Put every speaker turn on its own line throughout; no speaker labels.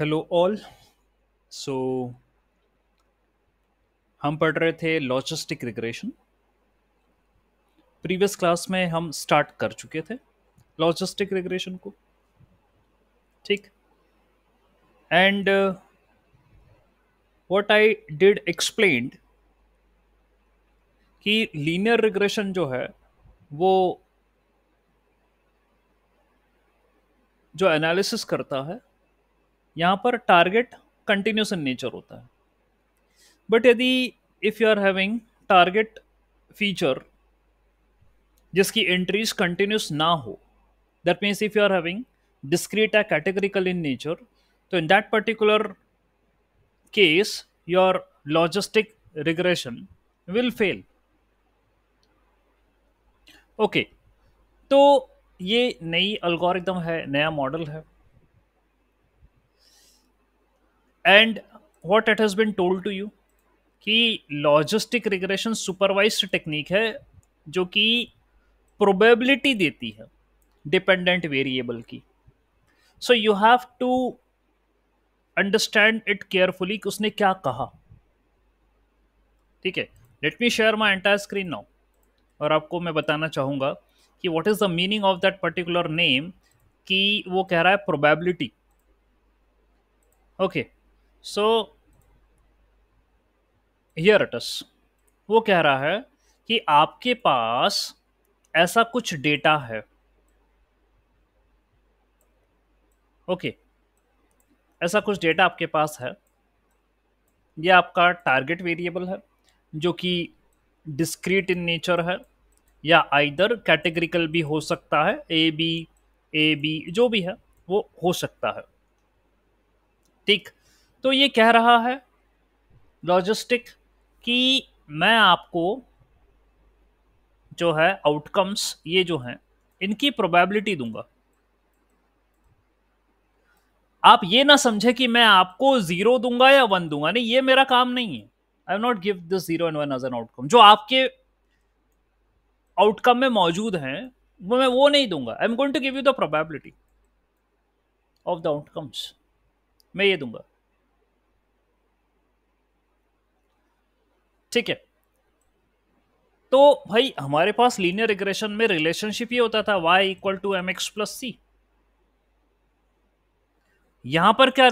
Hello all. सो हम पढ़ रहे थे लॉजिस्टिक रिग्रेशन। प्रीवियस क्लास में हम स्टार्ट कर चुके थे लॉजिस्टिक रिग्रेशन को, ठीक। And what I did explained कि लीनियर रिग्रेशन जो है वो जो एनालिसिस करता है, यहाँ पर टारगेट कंटिन्यूस इन नेचर होता है। बट यदि if you are having target feature जिसकी एंट्रीज कंटिन्यूस ना हो, that means if you are having discrete or categorical in nature, so in that particular case your logistic regression will fail. Okay, तो ये नई algorithm है, नया model है, and what it has been told to you कि logistic regression supervised technique है जो कि प्रोबेबिलिटी देती है डिपेंडेंट वेरिएबल की। So you have to understand it carefully कि उसने क्या कहा। ठीक है, let me share my entire screen now और आपको मैं बताना चाहूंगा कि what is the meaning of that particular name, कि वो कह रहा है probability. Okay, so here it is. वो कह रहा है कि आपके पास ऐसा कुछ डेटा है। ओके, ऐसा कुछ डेटा आपके पास है, ये आपका टारगेट वेरिएबल है जो कि डिस्क्रीट इन नेचर है या आइदर कैटेगरिकल भी हो सकता है, ए बी जो भी है वो हो सकता है। ठीक, तो ये कह रहा है लॉजिस्टिक कि मैं आपको जो है आउटकम्स ये जो हैं इनकी प्रोबेबिलिटी दूंगा। आप ये ना समझे कि मैं आपको 0 दूंगा या 1 दूंगा, नहीं, ये मेरा काम नहीं है। I will not give this 0 and 1 as an outcome. जो आपके आउटकम में मौजूद हैं वो मैं वो नहीं दूंगा। I am going to give you the probability of the outcomes, मैं ये दूंगा। ठीक है, तो भाई हमारे पास लीनियर रिग्रेशन में रिलेशनशिप ये होता था y equal to m x plus c. यहां पर क्या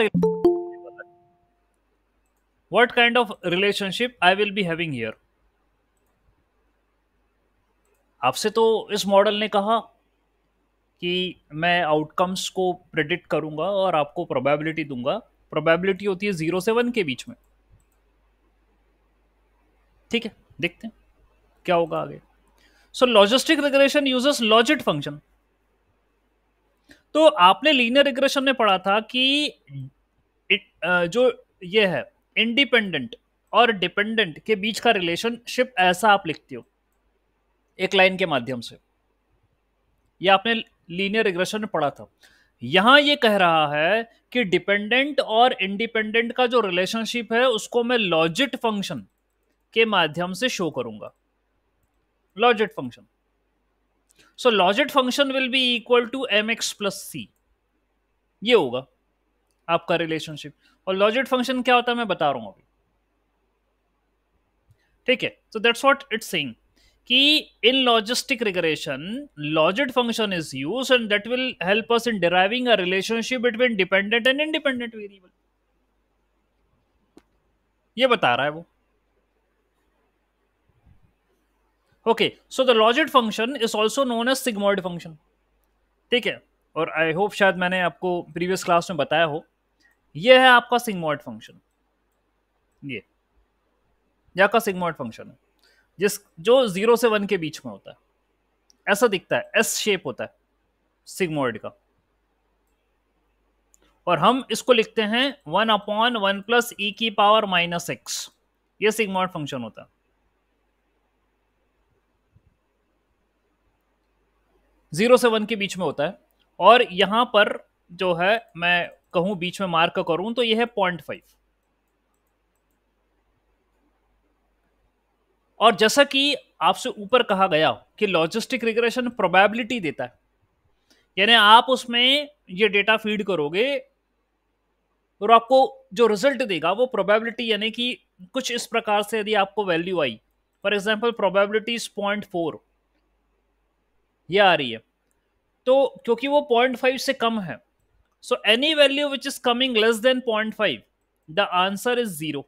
what kind of relationship I will be having here. आपसे तो इस मॉडल ने कहा कि मैं आउटकम्स को प्रेडिक्ट करूंगा और आपको प्रोबेबिलिटी दूंगा। प्रोबेबिलिटी होती है 0 से 1 के बीच में। ठीक है, देखते हैं क्या होगा आगे। सो लॉजिस्टिक रिग्रेशन यूजेस लॉजिट फंक्शन। तो आपने लीनियर रिग्रेशन में पढ़ा था कि जो ये है इंडिपेंडेंट और डिपेंडेंट के बीच का रिलेशनशिप ऐसा आप लिखते हो एक लाइन के माध्यम से। ये आपने लीनियर रिग्रेशन में पढ़ा था। यहां ये कह रहा है कि डिपेंडेंट और इंडिपेंडेंट का जो रिलेशनशिप है उसको मैं लॉजिट फंक्शन के माध्यम से शो करूंगा। Logit function, so logit function will be equal to m x plus c. ये होगा आपका रिलेशनशिप। और लॉजिट फंक्शन क्या होता है मैं बता रहा हूं अभी। ठीक है, so that's what it's saying कि in logistic regression logit function is used and that will help us in deriving a relationship between dependent and independent variable. ये बता रहा है वो। Okay, so the logit function is also known as sigmoid function. ठीक है, और I hope शायद मैंने आपको प्रीवियस क्लास में बताया हो, ये है आपका सिग्मॉइड फंक्शन। ये आपका सिग्मॉइड फंक्शन है जिस जो 0 से 1 के बीच में होता है। ऐसा दिखता है, एस शेप होता है सिग्मॉइड का। और हम इसको लिखते हैं 1/1 प्लस ई की पावर माइनस एक्स। ये सिग्मॉइड फंक्शन होता है। 0 से 1 के बीच में होता है। और यहां पर जो है मैं कहूं बीच में मार्क करूं तो यह है 0.5। और जैसा कि आपसे ऊपर कहा गया कि लॉजिस्टिक रिग्रेशन प्रोबेबिलिटी देता है, यानी आप उसमें ये डेटा फीड करोगे और आपको जो रिजल्ट देगा वो प्रोबेबिलिटी, यानी कि कुछ इस प्रकार से यदि आपको value I, for example probability is 0.4, ये आ रही है, तो क्योंकि वो 0.5 से कम है, so any value which is coming less than 0.5, the answer is 0,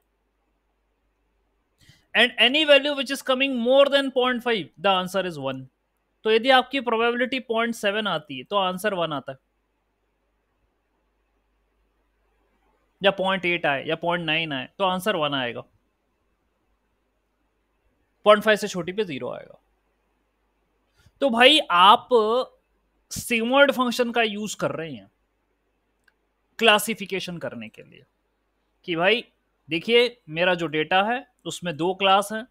and any value which is coming more than 0.5, the answer is 1। तो यदि आपकी प्रोबेबिलिटी 0.7 आती है तो आंसर 1 आता है, या 0.8 आए या 0.9 आए तो आंसर 1 आएगा, 0.5 से छोटी पे 0 आएगा। तो भाई आप सिमर्ड फंक्शन का यूज कर रहे हैं क्लासिफिकेशन करने के लिए, कि भाई देखिए मेरा जो डेटा है उसमें दो क्लास है,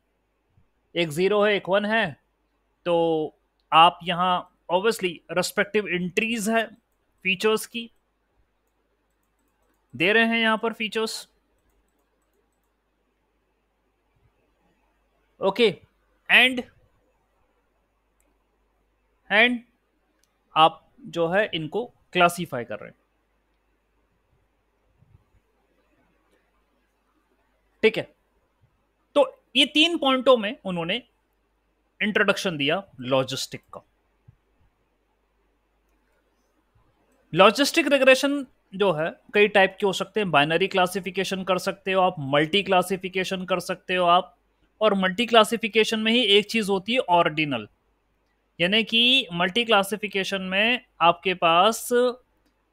एक 0 है एक 1 है, तो आप यहां ऑब्वियसली रेस्पेक्टिव एंट्रीज है फीचर्स की, दे रहे हैं यहां पर फीचर्स, ओके, एंड आप जो है इनको क्लासीफाई कर रहे हैं, ठीक है। तो ये 3 पॉइंटों में उन्होंने इंट्रोडक्शन दिया लॉजिस्टिक का। लॉजिस्टिक रिग्रेशन जो है कई टाइप के हो सकते हैं, बाइनरी क्लासिफिकेशन कर सकते हो आप, मल्टी क्लासिफिकेशन कर सकते हो आप, और मल्टी क्लासिफिकेशन में ही एक चीज होती है ऑर्डिनल, यानी कि मल्टी क्लासिफिकेशन में आपके पास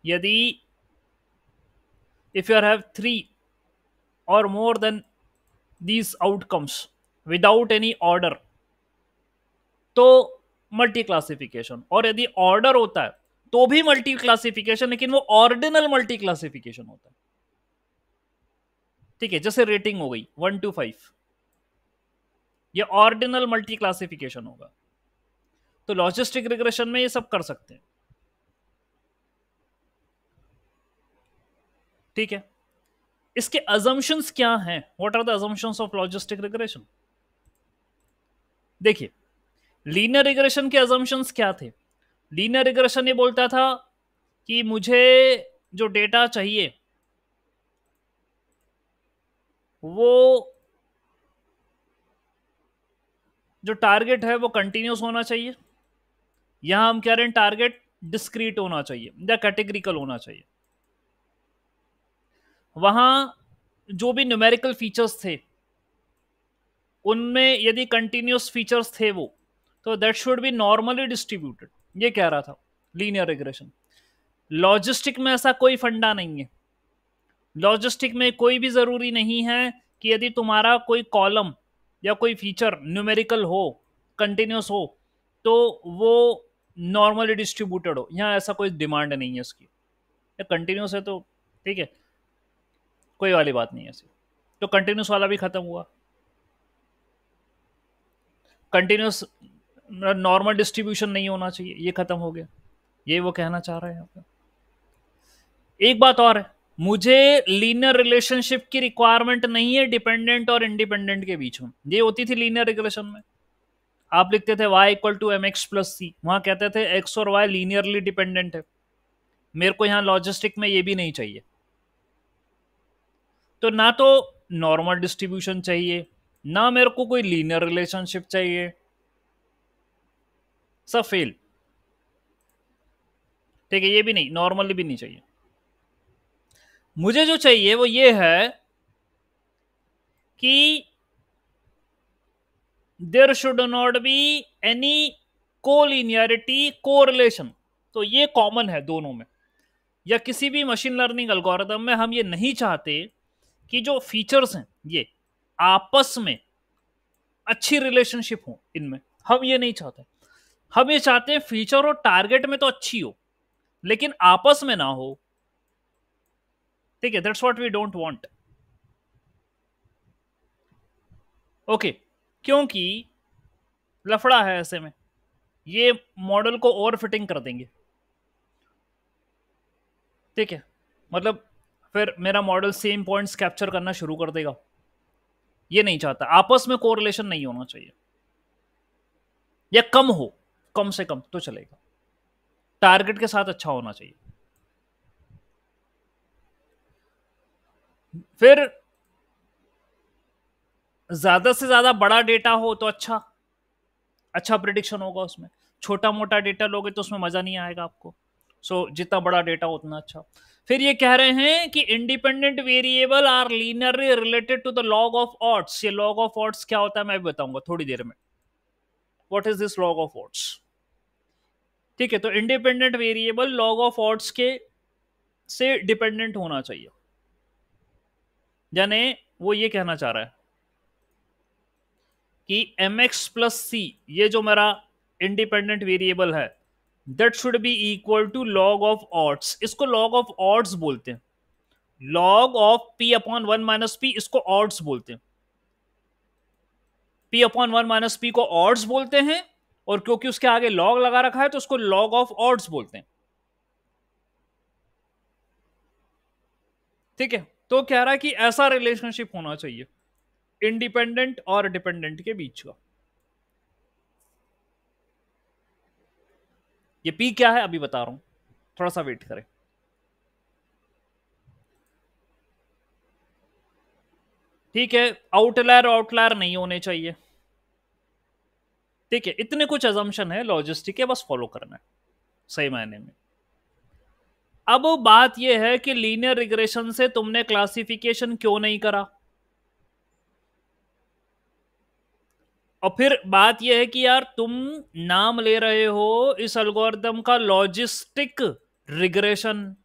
यदि if you have 3 or more than these outcomes without any order, तो मल्टी क्लासिफिकेशन, और यदि ऑर्डर होता है तो भी मल्टी क्लासिफिकेशन, लेकिन वो ऑर्डिनल मल्टी क्लासिफिकेशन होता है, ठीक है, जैसे रेटिंग हो गई 1 to 5, ये ऑर्डिनल मल्टी क्लासिफिकेशन होगा। तो लॉजिस्टिक रिग्रेशन में ये सब कर सकते हैं, ठीक है। इसके अजम्पशंस क्या हैं, what are the assumptions of logistic regression? देखिए लीनियर रिग्रेशन के अजम्पशंस क्या थे। लीनियर रिग्रेशन ये बोलता था कि मुझे जो डेटा चाहिए वो जो टारगेट है वो कंटिन्यूस होना चाहिए, यहां हम कह रहे हैं टारगेट डिस्क्रीट होना चाहिए या कैटेगरिकल होना चाहिए। वहां जो भी न्यूमेरिकल फीचर्स थे उनमें यदि कंटिन्यूस फीचर्स थे वो, तो that should B normally distributed, ये कह रहा था लीनियर रिग्रेशन। लॉजिस्टिक में ऐसा कोई फंडा नहीं है, लॉजिस्टिक में कोई भी जरूरी नहीं है कि यदि तुम्हारा कोई कॉलम या कोई फीचर न्यूमेरिकल हो, कंटिन्यूस हो, तो वो नॉर्मली डिस्ट्रीब्यूटेड हो, यहाँ ऐसा कोई डिमांड नहीं है इसकी, या कंटिन्यूस है तो ठीक है, कोई वाली बात नहीं है ऐसी। तो कंटिन्यूस वाला भी खत्म हुआ, कंटिन्यूस नॉर्मल डिस्ट्रीब्यूशन नहीं होना चाहिए, ये खत्म हो गया, ये वो कहना चाह रहे हैं यहाँ पे। एक बात और है, मुझे लीनियर रिलेशनशिप की रिक्वायरमेंट नहीं है डिपेंडेंट और इंडिपेंडेंट के बीच में, ये होती थी लीनियर रिग्रेशन में। आप लिखते थे y equal to m x plus c, वहां कहते थे x और y लीनियरली डिपेंडेंट है, मेरे को यहां लॉजिस्टिक में ये भी नहीं चाहिए। तो ना तो नॉर्मल डिस्ट्रीब्यूशन चाहिए, ना मेरे को कोई लीनियर रिलेशनशिप चाहिए, सब फेल, ठीक है, ये भी नहीं, नॉर्मली भी नहीं चाहिए। मुझे जो चाहिए वो ये है कि there should not be any collinearity correlation, तो ये कॉमन है दोनों में, या किसी भी मशीन लर्निंग एल्गोरिथम में हम ये नहीं चाहते कि जो फीचर्स हैं ये आपस में अच्छी रिलेशनशिप हो, इनमें हम ये नहीं चाहते। हम ये चाहते हैं फीचर और टारगेट में तो अच्छी हो लेकिन आपस में ना हो, ठीक है, that's what we don't want, okay. क्योंकि लफड़ा है ऐसे में, ये मॉडल को ओवर फिटिंग कर देंगे, ठीक है, मतलब फिर मेरा मॉडल सेम पॉइंट्स कैप्चर करना शुरू कर देगा, ये नहीं चाहता। आपस में कोरिलेशन नहीं होना चाहिए, या कम हो, कम से कम तो चलेगा, टारगेट के साथ अच्छा होना चाहिए। फिर ज्यादा से ज्यादा बड़ा डेटा हो तो अच्छा अच्छा प्रिडिक्शन होगा उसमें। छोटा मोटा डेटा लोगे तो उसमें मजा नहीं आएगा आपको। जितना बड़ा डेटा उतना अच्छा। फिर ये कह रहे हैं कि independent variable are linearly related to the log of odds. ये लॉग ऑफ ऑड्स क्या होता है मैं भी बताऊंगा थोड़ी देर में। What is this log of odds? ठीक है, तो independent variable log of odds के से डिपेंडेंट होना चाहिए। यानी वो ये कहना चाह रहा है कि एम एक्स प्लस सी, ये जो मेरा इंडिपेंडेंट वेरिएबल है, that should be equal to log of odds. इसको लॉग ऑफ ऑड्स बोलते हैं। Log of P upon one minus P, इसको ऑड्स बोलते हैं। P upon one minus P को ऑड्स बोलते हैं, और क्योंकि उसके आगे लॉग लगा रखा है तो उसको लॉग ऑफ ऑड्स बोलते हैं। ठीक है, तो कह रहा है कि ऐसा रिलेशनशिप होना चाहिए इंडिपेंडेंट और डिपेंडेंट के बीच का। ये पी क्या है अभी बता रहा हूं, थोड़ा सा वेट करें। ठीक है, आउटलायर आउटलायर नहीं होने चाहिए। ठीक है, इतने कुछ अजम्पशन है लॉजिस्टिक के, बस फॉलो करना है सही मायने में। अब बात यह है कि लीनियर रिग्रेशन से तुमने क्लासिफिकेशन क्यों नहीं करा। और फिर बात यह है कि यार तुम नाम ले रहे हो इस एल्गोरिदम का लॉजिस्टिक रिग्रेशन,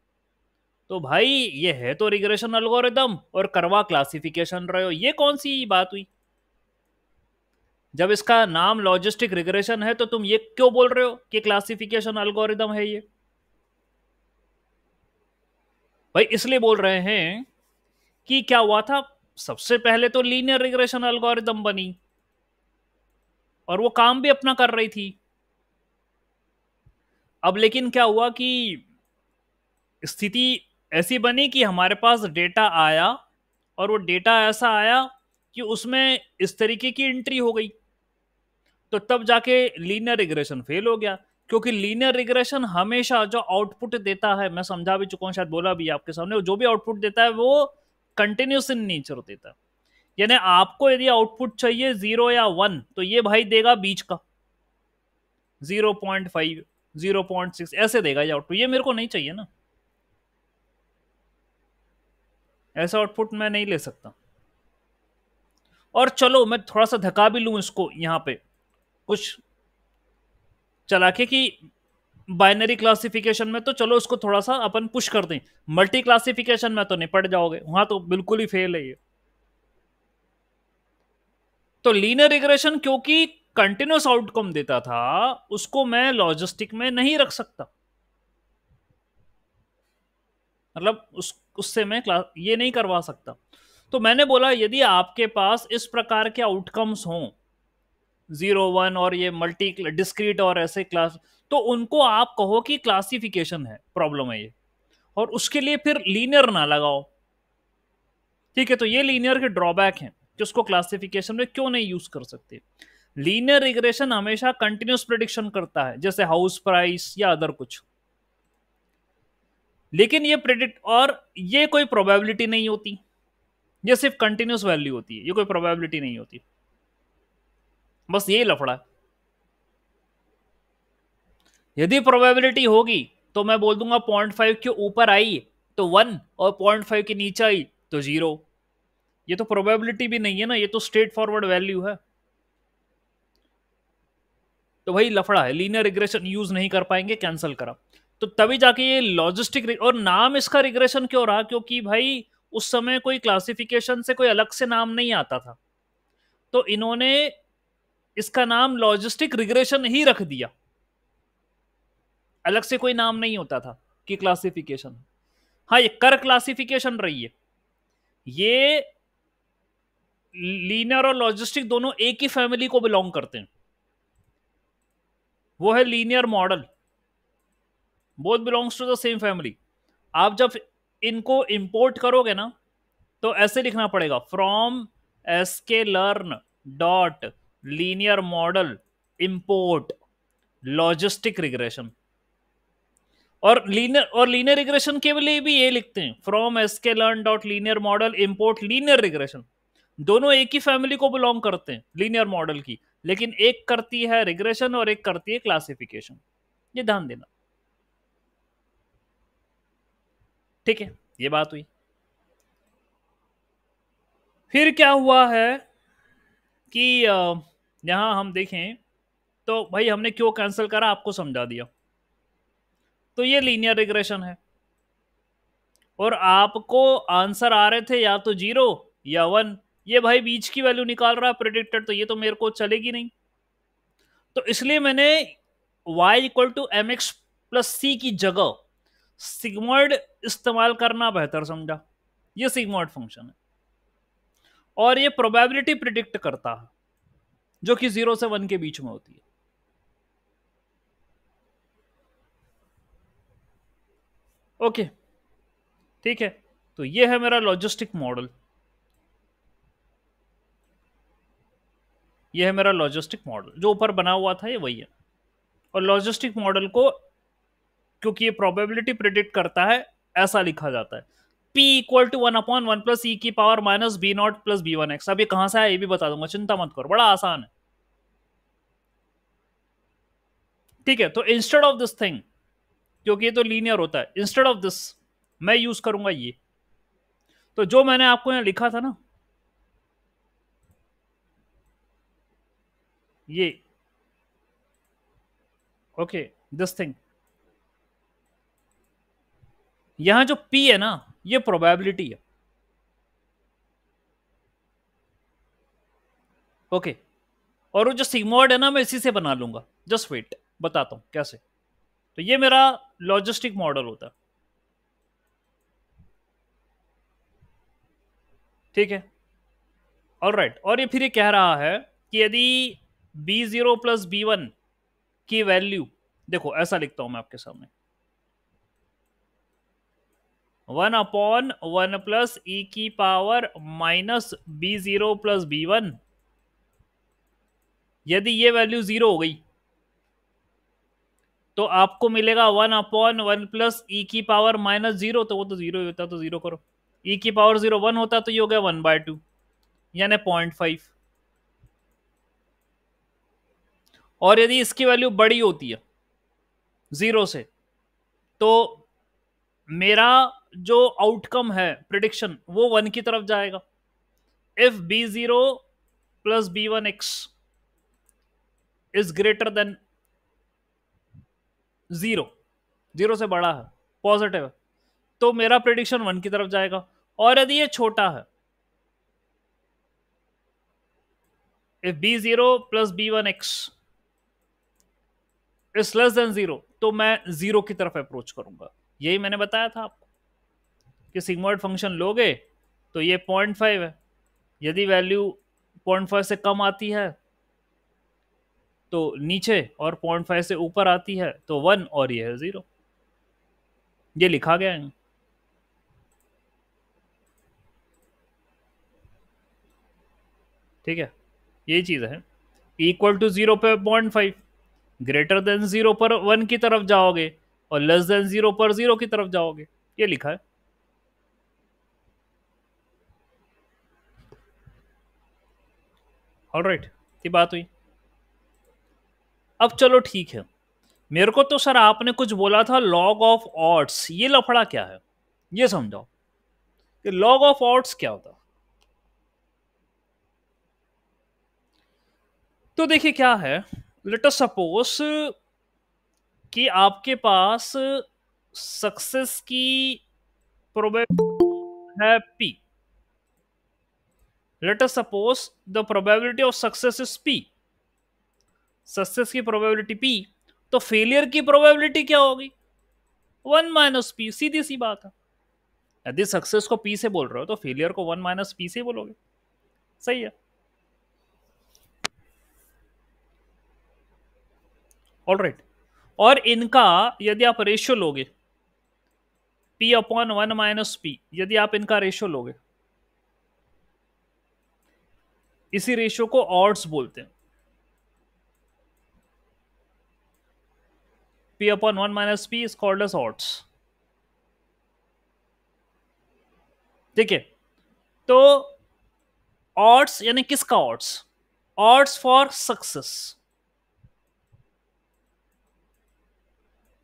तो भाई ये है तो रिग्रेशन एल्गोरिदम और करवा क्लासिफिकेशन रहे हो, ये कौन सी बात हुई? जब इसका नाम लॉजिस्टिक रिग्रेशन है तो तुम ये क्यों बोल रहे हो कि क्लासिफिकेशन एल्गोरिदम है ये? भाई इसलिए बोल रहे हैं कि क्या हुआ था, सबसे पहले तो लीनियर रिग्रेशन एल्गोरिदम बनी और वो काम भी अपना कर रही थी। अब लेकिन क्या हुआ कि स्थिति ऐसी बनी कि हमारे पास डेटा आया, और वो डेटा ऐसा आया कि उसमें इस तरीके की एंट्री हो गई, तो तब जाके लीनियर रिग्रेशन फेल हो गया। क्योंकि लीनियर रिग्रेशन हमेशा जो आउटपुट देता है, मैं समझा भी चुका हूं, शायद बोला भी आपके सामने, जो भी आउटपुट देता है वो कंटिन्यूस इन नेचर देता है। यानी आपको यदि आउटपुट चाहिए 0 या 1, तो ये भाई देगा बीच का 0.5 0.6 ऐसे देगा ये आउटपुट। ये मेरे को नहीं चाहिए ना, ऐसा आउटपुट मैं नहीं ले सकता। और चलो मैं थोड़ा सा धक्का भी लूं इसको यहां पे कुछ चला के कि बाइनरी क्लासिफिकेशन में तो चलो इसको थोड़ा सा अपन पुश कर दें, मल्टी क्लासिफिकेशन में तो निपट जाओगे, वहां तो बिल्कुल ही फेल है ये। तो लीनियर रिग्रेशन क्योंकि कंटिन्यूस आउटकम देता था, उसको मैं लॉजिस्टिक में नहीं रख सकता। मतलब उससे मैं ये नहीं करवा सकता। तो मैंने बोला यदि आपके पास इस प्रकार के आउटकम्स हों 0 1 और ये मल्टी डिस्क्रीट और ऐसे क्लास, तो उनको आप कहो कि क्लासिफिकेशन है प्रॉब्लम है ये, और उसके लिए फिर लीनियर ना लगाओ। ठीक है, तो ये लीनियर के ड्रॉबैक हैं कि उसको क्लासिफिकेशन में क्यों नहीं यूज कर सकते। लीनियर रिग्रेशन हमेशा कंटिन्यूस प्रिडिक्शन करता है, जैसे हाउस प्राइस या अदर कुछ, लेकिन ये प्रिडिक्ट और ये कोई प्रोबेबिलिटी नहीं होती, ये सिर्फ कंटिन्यूस वैल्यू होती है, ये कोई प्रोबेबिलिटी नहीं होती। बस यही लफड़ा है। यदि प्रोबेबिलिटी होगी तो मैं बोल दूंगा 0.5 के ऊपर आई तो 1 और 0.5 के नीचे आई तो 0। ये तो प्रोबेबिलिटी भी नहीं है ना, ये तो स्ट्रेट फॉरवर्ड वैल्यू है। तो भाई लफड़ा है, लीनियर रिग्रेशन यूज नहीं कर पाएंगे, कैंसिल करा। तो तभी जाके ये लॉजिस्टिक, और नाम इसका रिग्रेशन क्यों रहा, क्योंकि भाई उस समय कोई क्लासिफिकेशन से कोई अलग से नाम नहीं आता था, तो इन्होंने इसका नाम लॉजिस्टिक रिग्रेशन ही रख दिया, अलग से कोई नाम नहीं होता था कि क्लासिफिकेशन। हाँ, ये कर क्लासिफिकेशन रही है, ये लीनियर और लॉजिस्टिक दोनों एक ही फैमिली को बिलोंग करते हैं, वो है linear model, both belongs to the same family. आप जब इनको इंपोर्ट करोगे ना तो ऐसे लिखना पड़ेगा, from SK learn dot linear model import logistic regression. और लीनियर रिग्रेशन के लिए भी ये लिखते हैं, from sklearn dot linear model import linear regression. दोनों एक ही फैमिली को बिलोंग करते हैं लीनियर मॉडल की, लेकिन एक करती है रिग्रेशन और एक करती है क्लासिफिकेशन। ये ध्यान देना, ठीक है। ये बात हुई। फिर क्या हुआ है कि यहां हम देखें तो भाई हमने क्यों कैंसिल करा आपको समझा दिया। तो ये लीनियर रिग्रेशन है और आपको आंसर आ रहे थे या तो 0 या 1। ये भाई बीच की वैल्यू निकाल रहा है प्रेडिक्टेड, तो ये तो मेरे को चलेगी नहीं। तो इसलिए मैंने y equal to m x plus c की जगह सिग्मॉइड इस्तेमाल करना बेहतर समझा। ये सिग्मॉइड फंक्शन है और ये प्रोबेबिलिटी प्रिडिक्ट करता है जो कि 0 से 1 के बीच में होती है। ओके, ठीक है। तो ये है मेरा लॉजिस्टिक मॉडल, ये है मेरा लॉजिस्टिक मॉडल जो ऊपर बना हुआ था, ये वही है। और लॉजिस्टिक मॉडल को क्योंकि ये प्रोबेबिलिटी प्रिडिक्ट करता है, ऐसा लिखा जाता है P equal to 1/1 plus e की power minus B naught plus B one X. अब ये कहां से आया ये भी बता दूंगा, चिंता मत करो, बड़ा आसान है, ठीक है। तो इंस्टेड ऑफ दिस थिंग, क्योंकि ये तो लीनियर होता है, इंस्टेड ऑफ दिस मैं यूज करूंगा ये। तो जो मैंने आपको यहां लिखा था ना, ये ओके, दिस थिंग, यहां जो P है ना, ये प्रोबेबिलिटी है, ओके। और वो जो सिग्मॉइड है ना, मैं इसी से बना लूंगा, जस्ट वेट, बताता हूं कैसे। तो ये मेरा लॉजिस्टिक मॉडल होता है, ठीक है, ऑलराइट। और ये फिर ये कह रहा है कि यदि b0 प्लस b1 की वैल्यू, देखो ऐसा लिखता हूं मैं आपके सामने, 1/1 प्लस ई की power minus b0 plus b1, यदि ये वैल्यू 0 हो गई तो आपको मिलेगा 1/1 प्लस ई की पावर माइनस 0। तो वो तो 0 होता, तो 0 करो। ई की पावर 0 1 होता तो ये हो गया 1/2 यानी 0.5। और यदि इसकी वैल्यू बड़ी होती है 0 से, तो मेरा जो आउटकम है प्रिडिक्शन वो 1 की तरफ जाएगा। If b0 plus b1x is greater than 0, 0 से बड़ा है, पॉजिटिव है, तो मेरा प्रिडिक्शन 1 की तरफ जाएगा। और यदि ये छोटा है, if b0 plus b1x is less than 0, तो मैं 0 की तरफ अप्रोच करूंगा। यही मैंने बताया था आपको कि सिग्मॉइड फंक्शन लोगे तो ये 0.5 है, यदि वैल्यू 0.5 से कम आती है तो नीचे, और 0.5 से ऊपर आती है तो 1, और ये है 0। ये लिखा गया है, ठीक है। यही चीज है, इक्वल टू 0 पे 0.5, ग्रेटर देन 0 पर 1 की तरफ जाओगे, और लेस देन 0 पर 0 की तरफ जाओगे। ये लिखा है, ऑलराइट। ये बात हुई। अब चलो ठीक है, मेरे को तो सर आपने कुछ बोला था लॉग ऑफ ऑड्स, ये लफड़ा क्या है ये समझाओ कि लॉग ऑफ ऑड्स क्या होता। तो देखिए क्या है, लेट अस सपोज कि आपके पास सक्सेस की प्रोबेबिलिटी है P। Let us suppose the probability of success is P, success की प्रोबेबिलिटी P, तो फेलियर की प्रोबेबिलिटी क्या होगी, 1 - P, सीधी सी बात है। यदि सक्सेस को P से बोल रहे हो तो फेलियर को 1 - P से बोलोगे, सही है, ऑलराइट। और इनका यदि आप रेशियो लोगे P/1 - P, यदि आप इनका रेशियो लोगे, इसी रेशियो को ऑड्स बोलते हैं। P upon 1 minus P is called as odds. ठीक है, तो odds यानी किसका odds? Odds for success.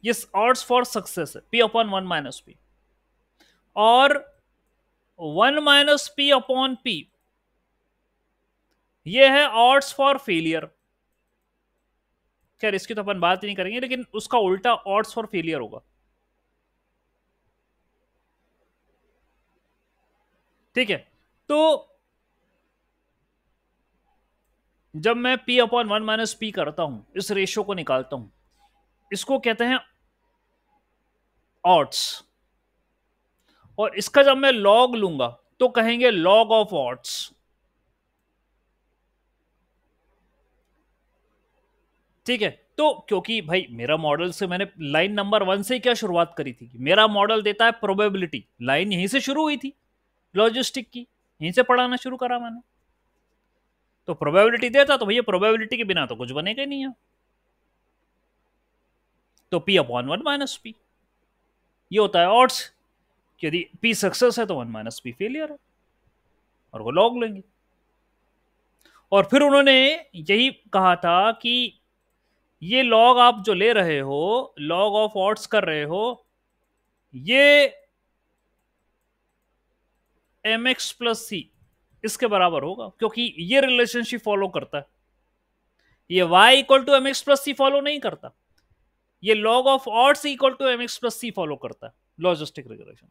Yes, odds for success है P upon 1 minus P, और 1 minus P upon P ये है odds for failure. खैर इसकी तो अपन बात ही नहीं करेंगे, लेकिन उसका उल्टा odds for failure होगा. ठीक है, तो जब मैं P अपॉन 1 माइनस P करता हूं, इस रेशियो को निकालता हूं, इसको कहते हैं ऑड्स, और इसका जब मैं लॉग लूंगा तो कहेंगे लॉग ऑफ ऑड्स. ठीक है, तो क्योंकि भाई मेरा मॉडल से मैंने लाइन नंबर 1 से क्या शुरुआत करी थी, मेरा मॉडल देता है प्रोबेबिलिटी. लाइन यहीं से शुरू हुई थी लॉजिस्टिक की, यहीं से पढ़ाना शुरू करा मैंने. तो प्रोबेबिलिटी देता, तो भैया प्रोबेबिलिटी के बिना तो कुछ बनेगा ही नहीं है. तो P अपॉन 1 माइनस P ये होता है ऑड्स. यदि P सक्सेस है तो 1 माइनस P फेलियर है, और वो लॉग लेंगे. और फिर उन्होंने यही कहा था कि ये लॉग आप जो ले रहे हो, लॉग ऑफ ऑड्स कर रहे हो, ये mx प्लस सी इसके बराबर होगा, क्योंकि ये रिलेशनशिप फॉलो करता है. ये y equal to mx plus C follow नहीं करता, ये log of odds equal to mx plus C follow करता है लॉजिस्टिक रिग्रेशन.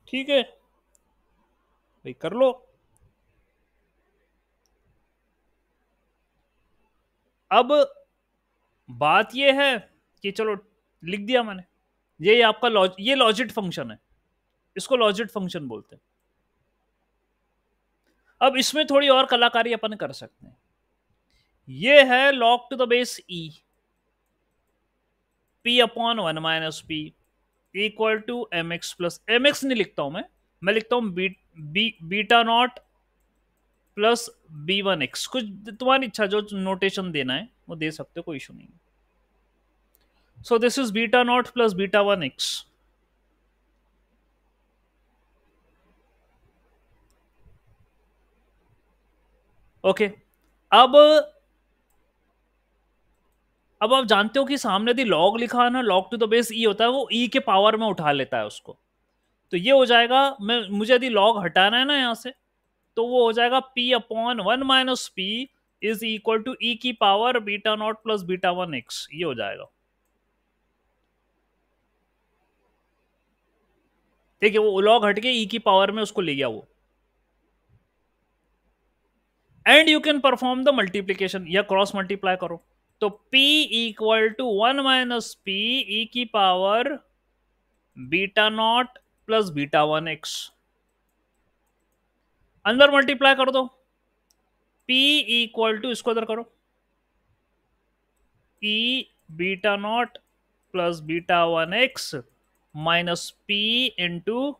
ठीक है भाई, कर लो. अब बात ये है कि चलो लिख दिया मैंने, ये आपका ये लॉजिट फंक्शन है, इसको लॉजिट फंक्शन बोलते हैं. अब इसमें थोड़ी और कलाकारी अपन कर सकते हैं. ये है log to the base e P upon 1 minus P equal to mx plus, mx नहीं लिखता हूं मैं लिखता हूं बीटा नॉट प्लस b1x. कुछ तुम्हारी इच्छा, जो नोटेशन देना है वो दे सकते हो, कोई इशू नहीं. सो this is beta naught plus beta 1x. Okay, अब आप जानते हो कि सामने यदि लॉग लिखा है ना, लॉग टू द बेस ई होता है, वो ई के पावर में उठा लेता है उसको. तो ये हो जाएगा, मुझे यदि लॉग हटाना है ना यहां से, तो वो हो जाएगा P upon 1 minus P is equal to e की power beta naught plus beta 1x. ये हो जाएगा. ठीक है, वो लॉग हट के ई की पावर में उसको ले गया वो. And you can perform the multiplication या क्रॉस मल्टीप्लाई करो. तो P equal to 1 minus P e की power beta naught plus beta 1x. अंदर मल्टीप्लाई कर दो. P इक्वल टू, इसको इधर करो, E beta naught plus beta 1x minus P into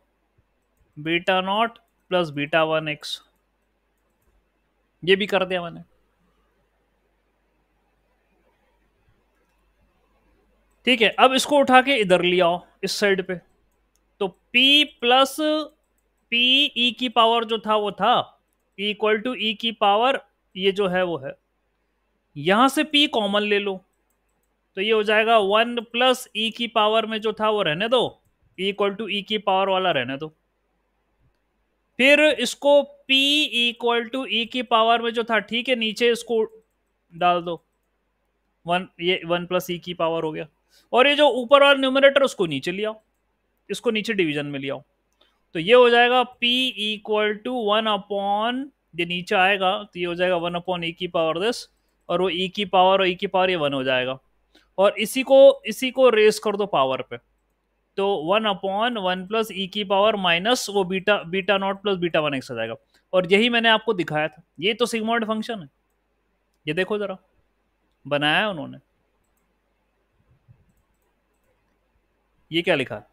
beta naught plus beta 1x. ये भी कर दिया मैंने. ठीक है, अब इसको उठा के इधर ले आओ इस साइड पे. तो P प्लस P ई की पावर जो था वो था इक्वल टू ई की पावर, ये जो है वो है, यहां से P कॉमन ले लो, तो ये हो जाएगा 1 प्लस ई की पावर में जो था वो रहने दो, इक्वल टू ई की पावर वाला रहने दो. फिर इसको P इक्वल टू ई की पावर में जो था, ठीक है, नीचे इसको डाल दो 1, ये 1 प्लस ई की पावर हो गया. और ये जो ऊपर वाला न्यूमरेटर उसको नीचे ले आओ, इसको नीचे डिवीजन में ले आओ. तो ये हो जाएगा P इक्वल टू 1 अपॉन, ये नीचे आएगा तो ये हो जाएगा 1 अपॉन ई की पावर दिस, और वो ई की पावर और ई की पावर ये 1 हो जाएगा. और इसी को रेस कर दो पावर पे, तो 1 अपॉन 1 प्लस ई की पावर माइनस वो beta naught plus beta 1x आ जाएगा. और यही मैंने आपको दिखाया था, ये तो सिग्मॉइड फंक्शन है. ये देखो जरा, बनाया है उन्होंने. ये क्या लिखा है,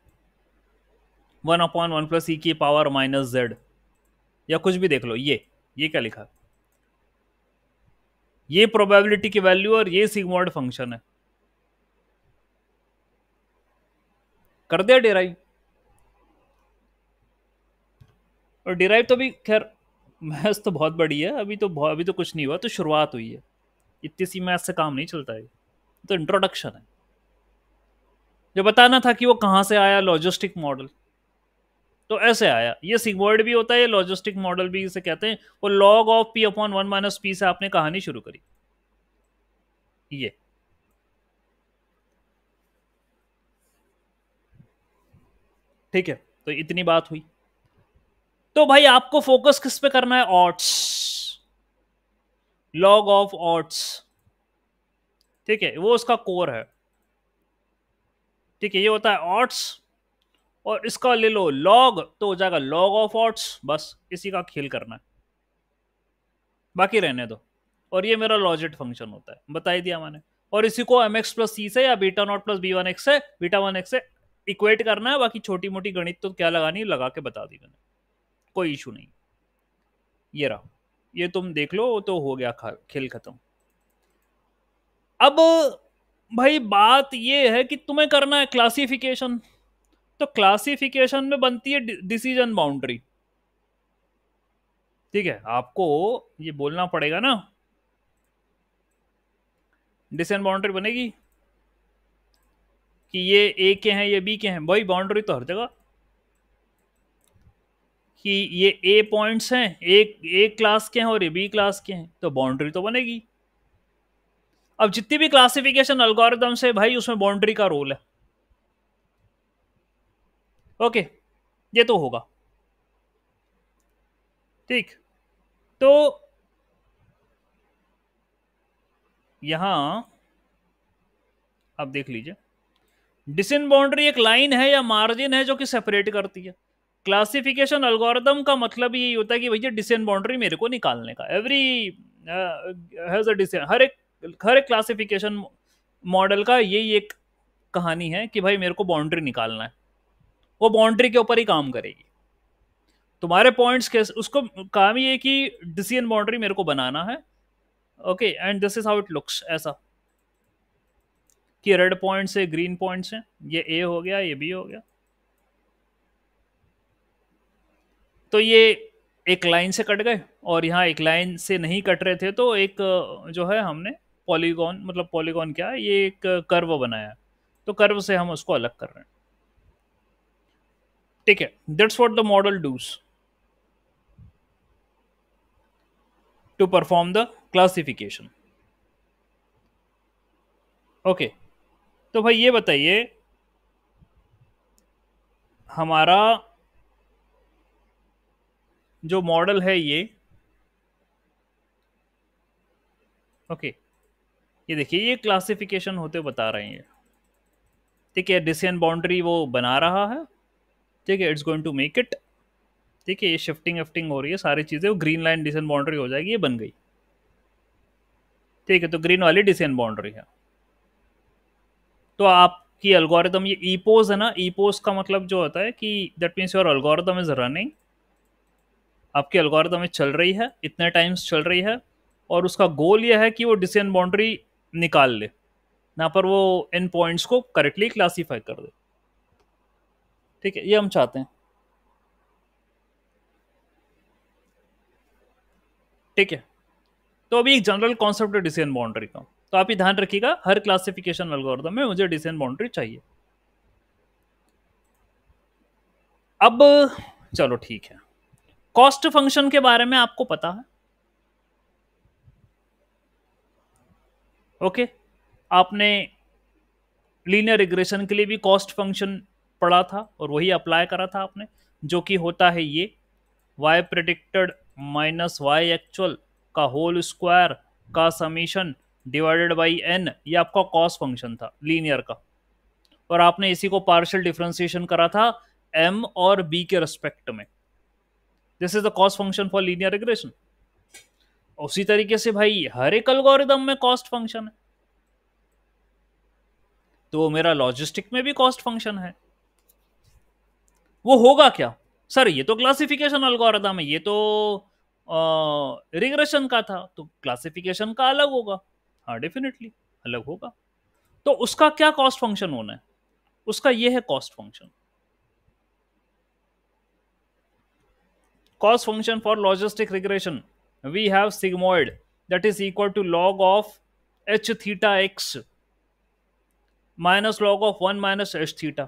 1 अपॉन 1 प्लस ई की पावर माइनस जेड, या कुछ भी देख लो. ये क्या लिखा है, ये प्रोबेबिलिटी की वैल्यू और ये सिग्मॉइड फंक्शन है। कर दिया डिराइव। और डिराइव तो भी खैर मैथ्स तो बहुत बड़ी है, अभी तो कुछ नहीं हुआ, तो शुरुआत हुई है, इतनी सी मैथ्स से काम नहीं चलता है, तो इंट्रोडक्शन है। जो बताना था कि वो कहाँ से आया लॉजिस्टिक मॉडल, तो ऐसे आया, ये सिग्मॉइड भी होता है, ये लॉजिस्टिक मॉडल भी इसे कहते हैं। वो log of P upon 1 minus P से आपने कहानी शुरू करी, ये ठीक है। तो इतनी बात हुई। तो भाई आपको फोकस किस पे करना है? ऑट्स, लॉग ऑफ ऑट्स, ठीक है, वो उसका कोर है। ठीक है, ये होता है ऑट्स, और इसका ले लो लॉग, तो हो जाएगा लॉग ऑफ ऑट्स, बस इसी का खेल करना है, बाकी रहने दो। और ये मेरा लॉजिट फंक्शन होता है, बता ही दिया मैंने। और इसी को एम एक्स प्लस सी से या beta naught plus B one X से, बीटा वन एक्स से इक्वेट करना है। बाकी छोटी मोटी गणित तो क्या लगानी, लगा के बता दी मैंने, कोई इशू नहीं। ये रहा, ये तुम देख लो, तो हो गया खेल खत्म। अब भाई बात ये है कि तुम्हें करना है क्लासिफिकेशन, तो क्लासिफिकेशन में बनती है डिसीजन बाउंड्री। ठीक है, आपको ये बोलना पड़ेगा ना, डिसीजन बाउंड्री बनेगी कि ये ए के हैं, ये बी के हैं, भाई बाउंड्री तो हर जगह, कि ये ए पॉइंट्स हैं, एक ए क्लास के हैं और ये बी क्लास के हैं, तो बाउंड्री तो बनेगी। अब जितनी भी क्लासिफिकेशन एल्गोरिथम है भाई, उसमें बाउंड्री का रोल है। ओके, ये तो होगा, ठीक। तो यहां आप देख लीजिए, डिसीजन बाउंड्री एक लाइन है या मार्जिन है जो कि सेपरेट करती है। क्लासिफिकेशन एल्गोरिथम का मतलब यही होता है कि भैया डिसीजन बाउंड्री मेरे को निकालने का, एवरी हैज अ डिसीजन, हर एक क्लासिफिकेशन मॉडल का यही एक कहानी है कि भाई मेरे को बाउंड्री निकालना है, वो बाउंड्री के ऊपर ही काम करेगी। तुम्हारे पॉइंट्स के उसको काम ही है कि डिसीजन बाउंड्री मेरे को बनाना है। Okay, and this is how it looks, ऐसा कि रेड पॉइंट्स है, ग्रीन पॉइंट्स हैं, ये ए हो गया, ये बी हो गया। तो ये एक लाइन से कट गए, और यहाँ एक लाइन से नहीं कट रहे थे, तो एक जो है हमने पॉलीगॉन, मतलब पॉलीगॉन क्या है, ये एक कर्व बनाया है, तो कर्व से हम उसको अलग कर रहे हैं। ठीक है, that's what the model does to perform the classification. Okay, तो भाई ये बताइए, हमारा जो मॉडल है ये, ओके, ये देखिए, ये क्लासिफिकेशन होते बता रहे हैं। ठीक है, डिसीजन बाउंड्री वो बना रहा है, ठीक है, it's going to make it. ठीक है, ये शिफ्टिंग विफ्टिंग हो रही है, सारी चीज़ें, वो ग्रीन लाइन डिसीजन बाउंड्री हो जाएगी, ये बन गई। ठीक है, तो ग्रीन वाली डिसीजन बाउंड्री है। तो आपकी एल्गोरिदम, ये ईपोज है ना, ईपोज का मतलब जो होता है कि that means your algorithm is running, आपकी एल्गोरिदम चल रही है, इतने टाइम्स चल रही है, और उसका गोल ये है कि वो डिसीजन बाउंड्री निकाल ले, यहाँ पर वो इन पॉइंट्स को करेक्टली क्लासीफाई कर दे। ठीक है, ये हम चाहते हैं। ठीक है, तो अभी एक जनरल कॉन्सेप्ट है डिसीजन बाउंड्री का, तो आप ही ध्यान रखिएगा, हर क्लासिफिकेशन एल्गोरिदम में मुझे डिसीजन बाउंड्री चाहिए। अब चलो ठीक है, कॉस्ट फंक्शन के बारे में आपको पता है? ओके, आपने लीनियर रिग्रेशन के लिए भी कॉस्ट फंक्शन पढ़ा था, और वही अप्लाई करा था आपने, जो कि होता है ये y predicted minus Y actual का होल स्क्वायर का समीशन डिवाइडेड बाई n, ये आपका कॉस्ट फंक्शन था लीनियर का, और आपने इसी को पार्शियल डिफरेंशिएशन करा था m और b के रेस्पेक्ट में। This is the cost function for linear regression. उसी तरीके से भाई हर एक एल्गोरिदम में कॉस्ट फंक्शन है, तो मेरा लॉजिस्टिक में भी कॉस्ट फंक्शन है। वो होगा क्या? सर ये तो क्लासिफिकेशन एल्गोरिदम है, ये तो रिग्रेशन का था तो क्लासिफिकेशन का अलग होगा। हाँ डेफिनेटली अलग होगा। तो उसका क्या कॉस्ट फंक्शन होना है? उसका ये है cost function. Cost function for logistic regression, we have sigmoid that is equal to log of h theta x minus log of 1 minus h theta।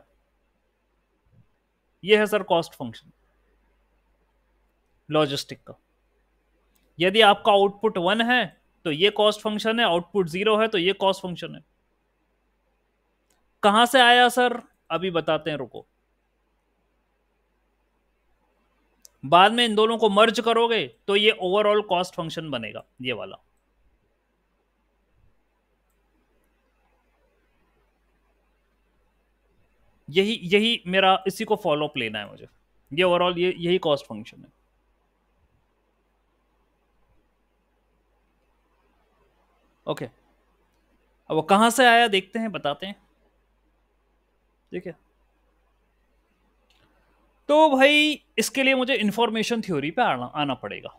ये है सर कॉस्ट फंक्शन लॉजिस्टिक का। यदि आपका आउटपुट 1 है तो ये कॉस्ट फंक्शन है, output 0 है तो ये कॉस्ट फंक्शन है। कहां से आया सर? अभी बताते हैं, रुको। बाद में इन दोनों को मर्ज करोगे तो ये ओवरऑल कॉस्ट फंक्शन बनेगा, ये वाला। यही यही मेरा, इसी को फॉलो अप लेना है मुझे। ये ओवरऑल यही कॉस्ट फंक्शन है। ओके, अब वो कहां से आया देखते हैं, बताते हैं। ठीक है, तो भाई इसके लिए मुझे इंफॉर्मेशन थ्योरी पे आना पड़ेगा।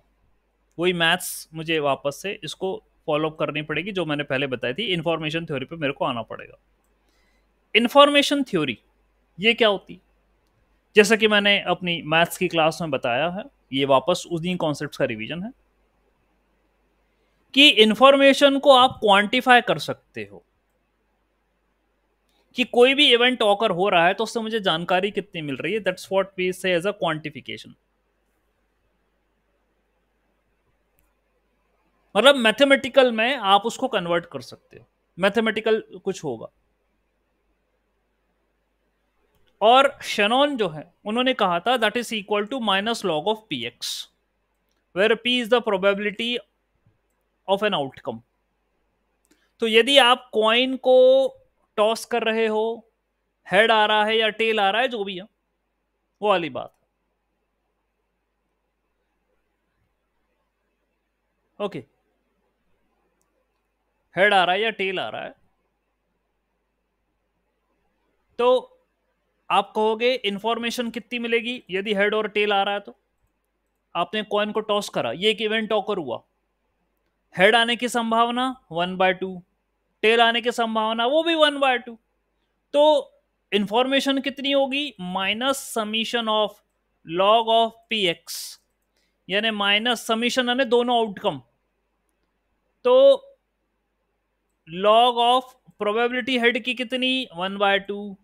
वही मैथ्स मुझे वापस से इसको फॉलो अप करनी पड़ेगी जो मैंने पहले बताई थी। इंफॉर्मेशन थ्योरी पे मेरे को आना पड़ेगा। इंफॉर्मेशन थ्योरी ये क्या होती? जैसा कि मैंने अपनी मैथ्स की क्लास में बताया है, ये वापस उन्हीं कॉन्सेप्ट्स का रिवीजन है कि इंफॉर्मेशन को आप क्वांटिफाई कर सकते हो कि कोई भी इवेंट ऑकर हो रहा है तो उससे मुझे जानकारी कितनी मिल रही है। दैट्स व्हाट वी से एज अ क्वांटिफिकेशन। मतलब मैथमेटिकल में आप उसको कन्वर्ट कर सकते हो, मैथमेटिकल कुछ होगा। और शेनॉन जो है उन्होंने कहा था that is equal to minus log of P X, where P is the probability of an outcome. तो यदि आप कॉइन को टॉस कर रहे हो, हेड आ रहा है या टेल आ रहा है, जो भी है वो वाली बात। ओके, हेड आ रहा है या टेल आ रहा है, तो आप कहोगे इंफॉर्मेशन कितनी मिलेगी यदि हेड और टेल आ रहा है। तो आपने कॉइन को टॉस करा, ये एक इवेंट ऑकर हुआ। हेड आने की संभावना 1/2, टेल आने की संभावना वो भी 1/2। तो इंफॉर्मेशन कितनी होगी? Minus summation of log of P x, यानी माइनस समीशन यानी दोनों आउटकम। तो लॉग ऑफ प्रोबेबिलिटी हेड की कितनी? 1/2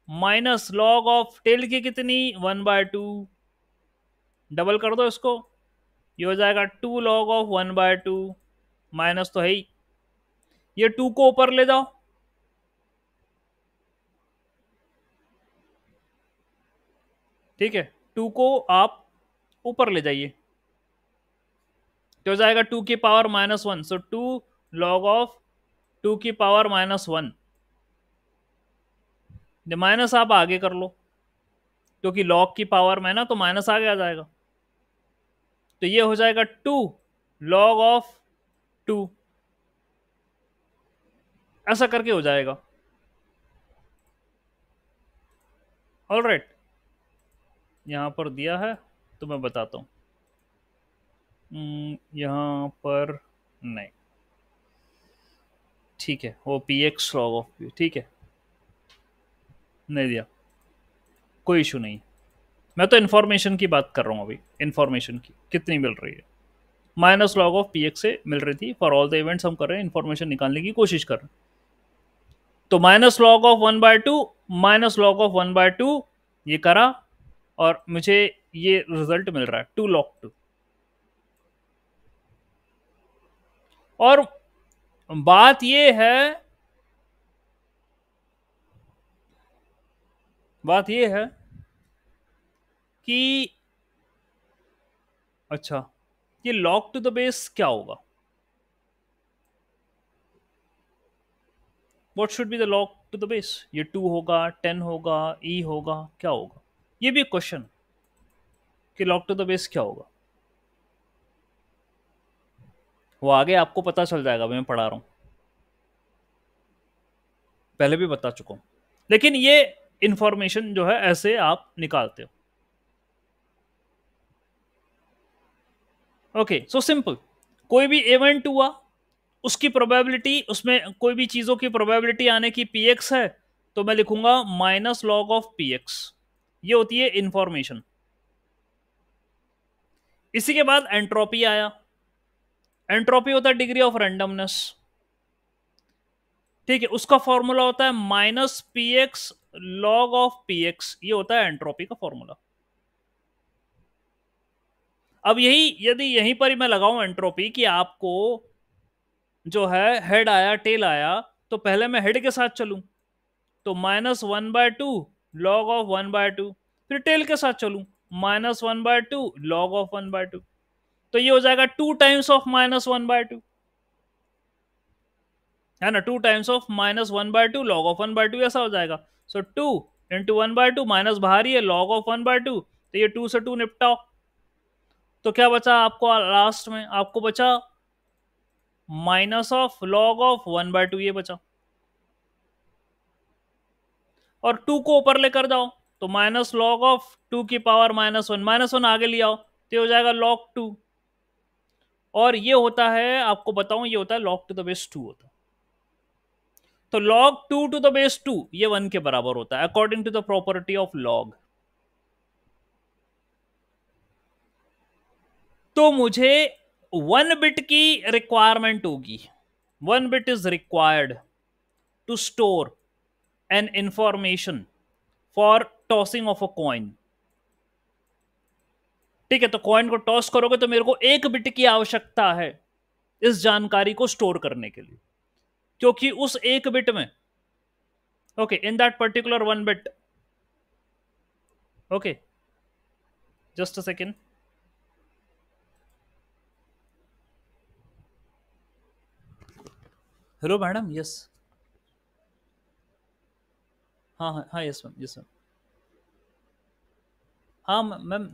माइनस लॉग ऑफ टेल की कितनी? 1/2। डबल कर दो इसको, ये हो जाएगा 2 लॉग ऑफ 1/2। माइनस तो है ही, ये 2 को ऊपर ले जाओ, ठीक है, 2 को आप ऊपर ले जाइए तो हो जाएगा 2 की पावर -1। सो 2 लॉग ऑफ 2 की पावर -1। माइनस आप आगे कर लो क्योंकि लॉग की पावर में ना, तो माइनस आगे आ जाएगा। तो ये हो जाएगा 2 लॉग ऑफ 2, ऐसा करके हो जाएगा। ऑलराइट, यहां पर दिया है तो मैं बताता हूं। यहां पर नहीं, ठीक है, वो P X log of P, ठीक है, नहीं दिया, कोई इशू नहीं। मैं तो इन्फॉर्मेशन की बात कर रहा हूँ अभी। इन्फॉर्मेशन की कितनी मिल रही है? Minus log of P x से मिल रही थी। फॉर ऑल द इवेंट्स हम कर रहे हैं, इन्फॉर्मेशन निकालने की कोशिश कर रहे हैं। तो minus log of 1/2 minus log of 1/2 ये करा और मुझे ये रिजल्ट मिल रहा है 2 log 2। और बात ये है, बात ये है कि अच्छा, ये log टू द बेस क्या होगा? What should be the log to the base? ये 2 होगा, 10 होगा, ई होगा, क्या होगा? ये भी क्वेश्चन कि log टू द बेस क्या होगा। वो आगे आपको पता चल जाएगा, मैं पढ़ा रहा हूं, पहले भी बता चुका हूं। लेकिन ये इंफॉर्मेशन जो है ऐसे आप निकालते हो। ओके, सो सिंपल, कोई भी इवेंट हुआ, उसकी प्रोबेबिलिटी, उसमें कोई भी चीजों की प्रोबेबिलिटी आने की पी एक्स है, तो मैं लिखूंगा minus log of P x. ये होती है इंफॉर्मेशन। इसी के बाद एंट्रोपी आया। एंट्रोपी होता है डिग्री ऑफ रैंडमनेस। ठीक है, उसका फॉर्मूला होता है minus P X log of P x. ये होता है एंट्रोपी का फॉर्मूला। अब यही, यदि यहीं पर ही मैं लगाऊं एंट्रोपी कि आपको जो है हेड आया टेल आया, तो पहले मैं हेड के साथ चलूं तो -1/2 लॉग ऑफ 1/2, फिर टेल के साथ चलूं -1/2 लॉग ऑफ 1/2। तो ये हो जाएगा 2 टाइम्स ऑफ -1/2, है ना, 2 टाइम्स ऑफ -1/2 लॉग ऑफ 1/2, ऐसा हो जाएगा। सो 2 इंटू 1/2, माइनस बाहर ही है, लॉग ऑफ 1/2, तो ये 2 से 2 निपटाओ। तो क्या बचा आपको लास्ट में? आपको बचा माइनस ऑफ लॉग ऑफ 1/2, ये बचा। और 2 को ऊपर लेकर जाओ तो माइनस लॉग ऑफ 2 की पावर -1, -1 आगे ले आओ तो हो जाएगा लॉग 2। और ये होता है, आपको बताऊं, ये होता है लॉग टू द बेस 2 होता है। तो लॉग 2 टू द बेस 2 ये 1 के बराबर होता है according to the property of log. तो मुझे 1 बिट की रिक्वायरमेंट होगी। 1 bit is required to store an information for tossing of a coin. ठीक है, तो कॉइन को टॉस करोगे तो मेरे को 1 बिट की आवश्यकता है इस जानकारी को स्टोर करने के लिए, क्योंकि उस 1 बिट में, okay, in that particular 1 bit, okay, just a second. Hello madam, yes. हाँ हाँ हाँ, यस मैम, यस मैम। हाँ ma'am,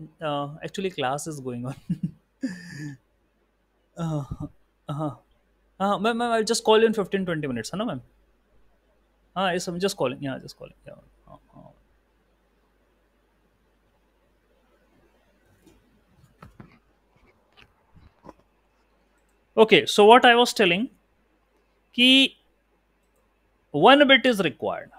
actually class is going on. हाँ हाँ हाँ ma'am, ma'am I just call in 15-20 minutes, है ना मैम? हाँ, यस, जस्ट कॉलिंग, हाँ, जस्ट कॉलिंग, हाँ हाँ। Okay, so what I was telling कि 1 bit is required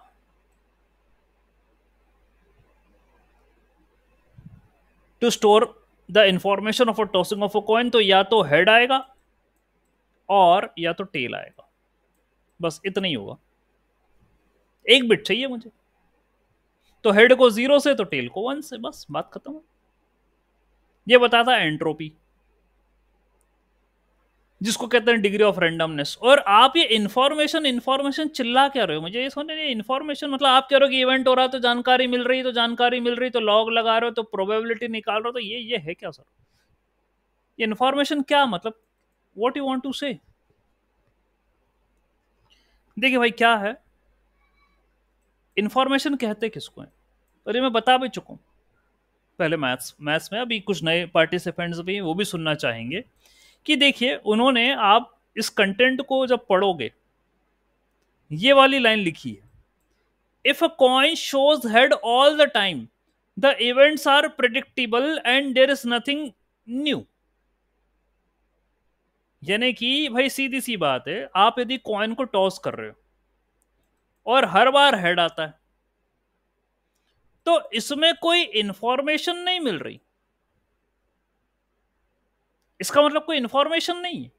to store the information of a tossing of a coin. तो या तो हेड आएगा और या तो टेल आएगा, बस इतना ही होगा। 1 बिट चाहिए मुझे, तो हेड को 0 से तो टेल को 1 से, बस बात खत्म है। ये बताता है एंट्रोपी, जिसको कहते हैं डिग्री ऑफ रैंडमनेस। और आप ये इन्फॉर्मेशन इन्फॉर्मेशन चिल्ला क्या रहे हो? मुझे ये समझ नहीं, इन्फॉर्मेशन मतलब आप कह रहे हो कि इवेंट हो रहा है तो जानकारी मिल रही, तो जानकारी मिल रही, तो लॉग लगा रहे हो, तो प्रोबेबिलिटी निकाल रहे हो, तो ये है क्या सर? ये इन्फॉर्मेशन क्या मतलब? व्हाट यू वांट टू से? देखिए भाई, क्या है इन्फॉर्मेशन, कहते किसको है, और ये मैं बता भी चुका हूं पहले मैथ्स मैथ्स में। अभी कुछ नए पार्टिसिपेंट्स भी वो भी सुनना चाहेंगे कि देखिए, उन्होंने, आप इस कंटेंट को जब पढ़ोगे, ये वाली लाइन लिखी है, if a coin shows head all the time the events are predictable and there is nothing new. यानी कि भाई सीधी सी बात है, आप यदि कॉइन को टॉस कर रहे हो और हर बार हेड आता है, तो इसमें कोई इंफॉर्मेशन नहीं मिल रही। इसका मतलब कोई इंफॉर्मेशन नहीं है,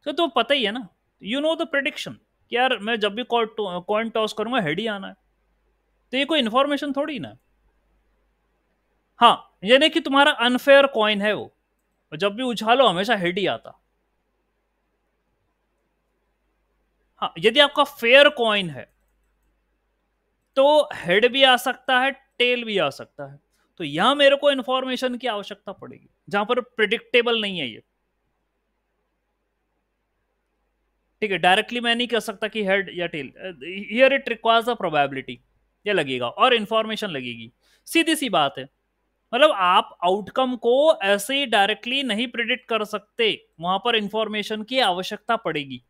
तो पता ही है ना, यू नो द प्रिडिक्शन कि यार मैं जब भी कॉइन टॉस करूंगा हेड ही आना है, तो ये कोई इंफॉर्मेशन थोड़ी ना। हाँ, यानी कि तुम्हारा अनफेयर कॉइन है वो, जब भी उछालो हमेशा हेड ही आता। हाँ, यदि आपका फेयर कॉइन है तो हेड भी आ सकता है, टेल भी आ सकता है। तो यहां मेरे को इंफॉर्मेशन की आवश्यकता पड़ेगी, जहां पर प्रिडिक्टेबल नहीं है ये। ठीक है, डायरेक्टली मैं नहीं कह सकता कि हेड या tail, here it requires a probability, ये लगेगा और इंफॉर्मेशन लगेगी। सीधी सी बात है, मतलब आप आउटकम को ऐसे ही डायरेक्टली नहीं प्रिडिक्ट कर सकते, वहां पर इंफॉर्मेशन की आवश्यकता पड़ेगी।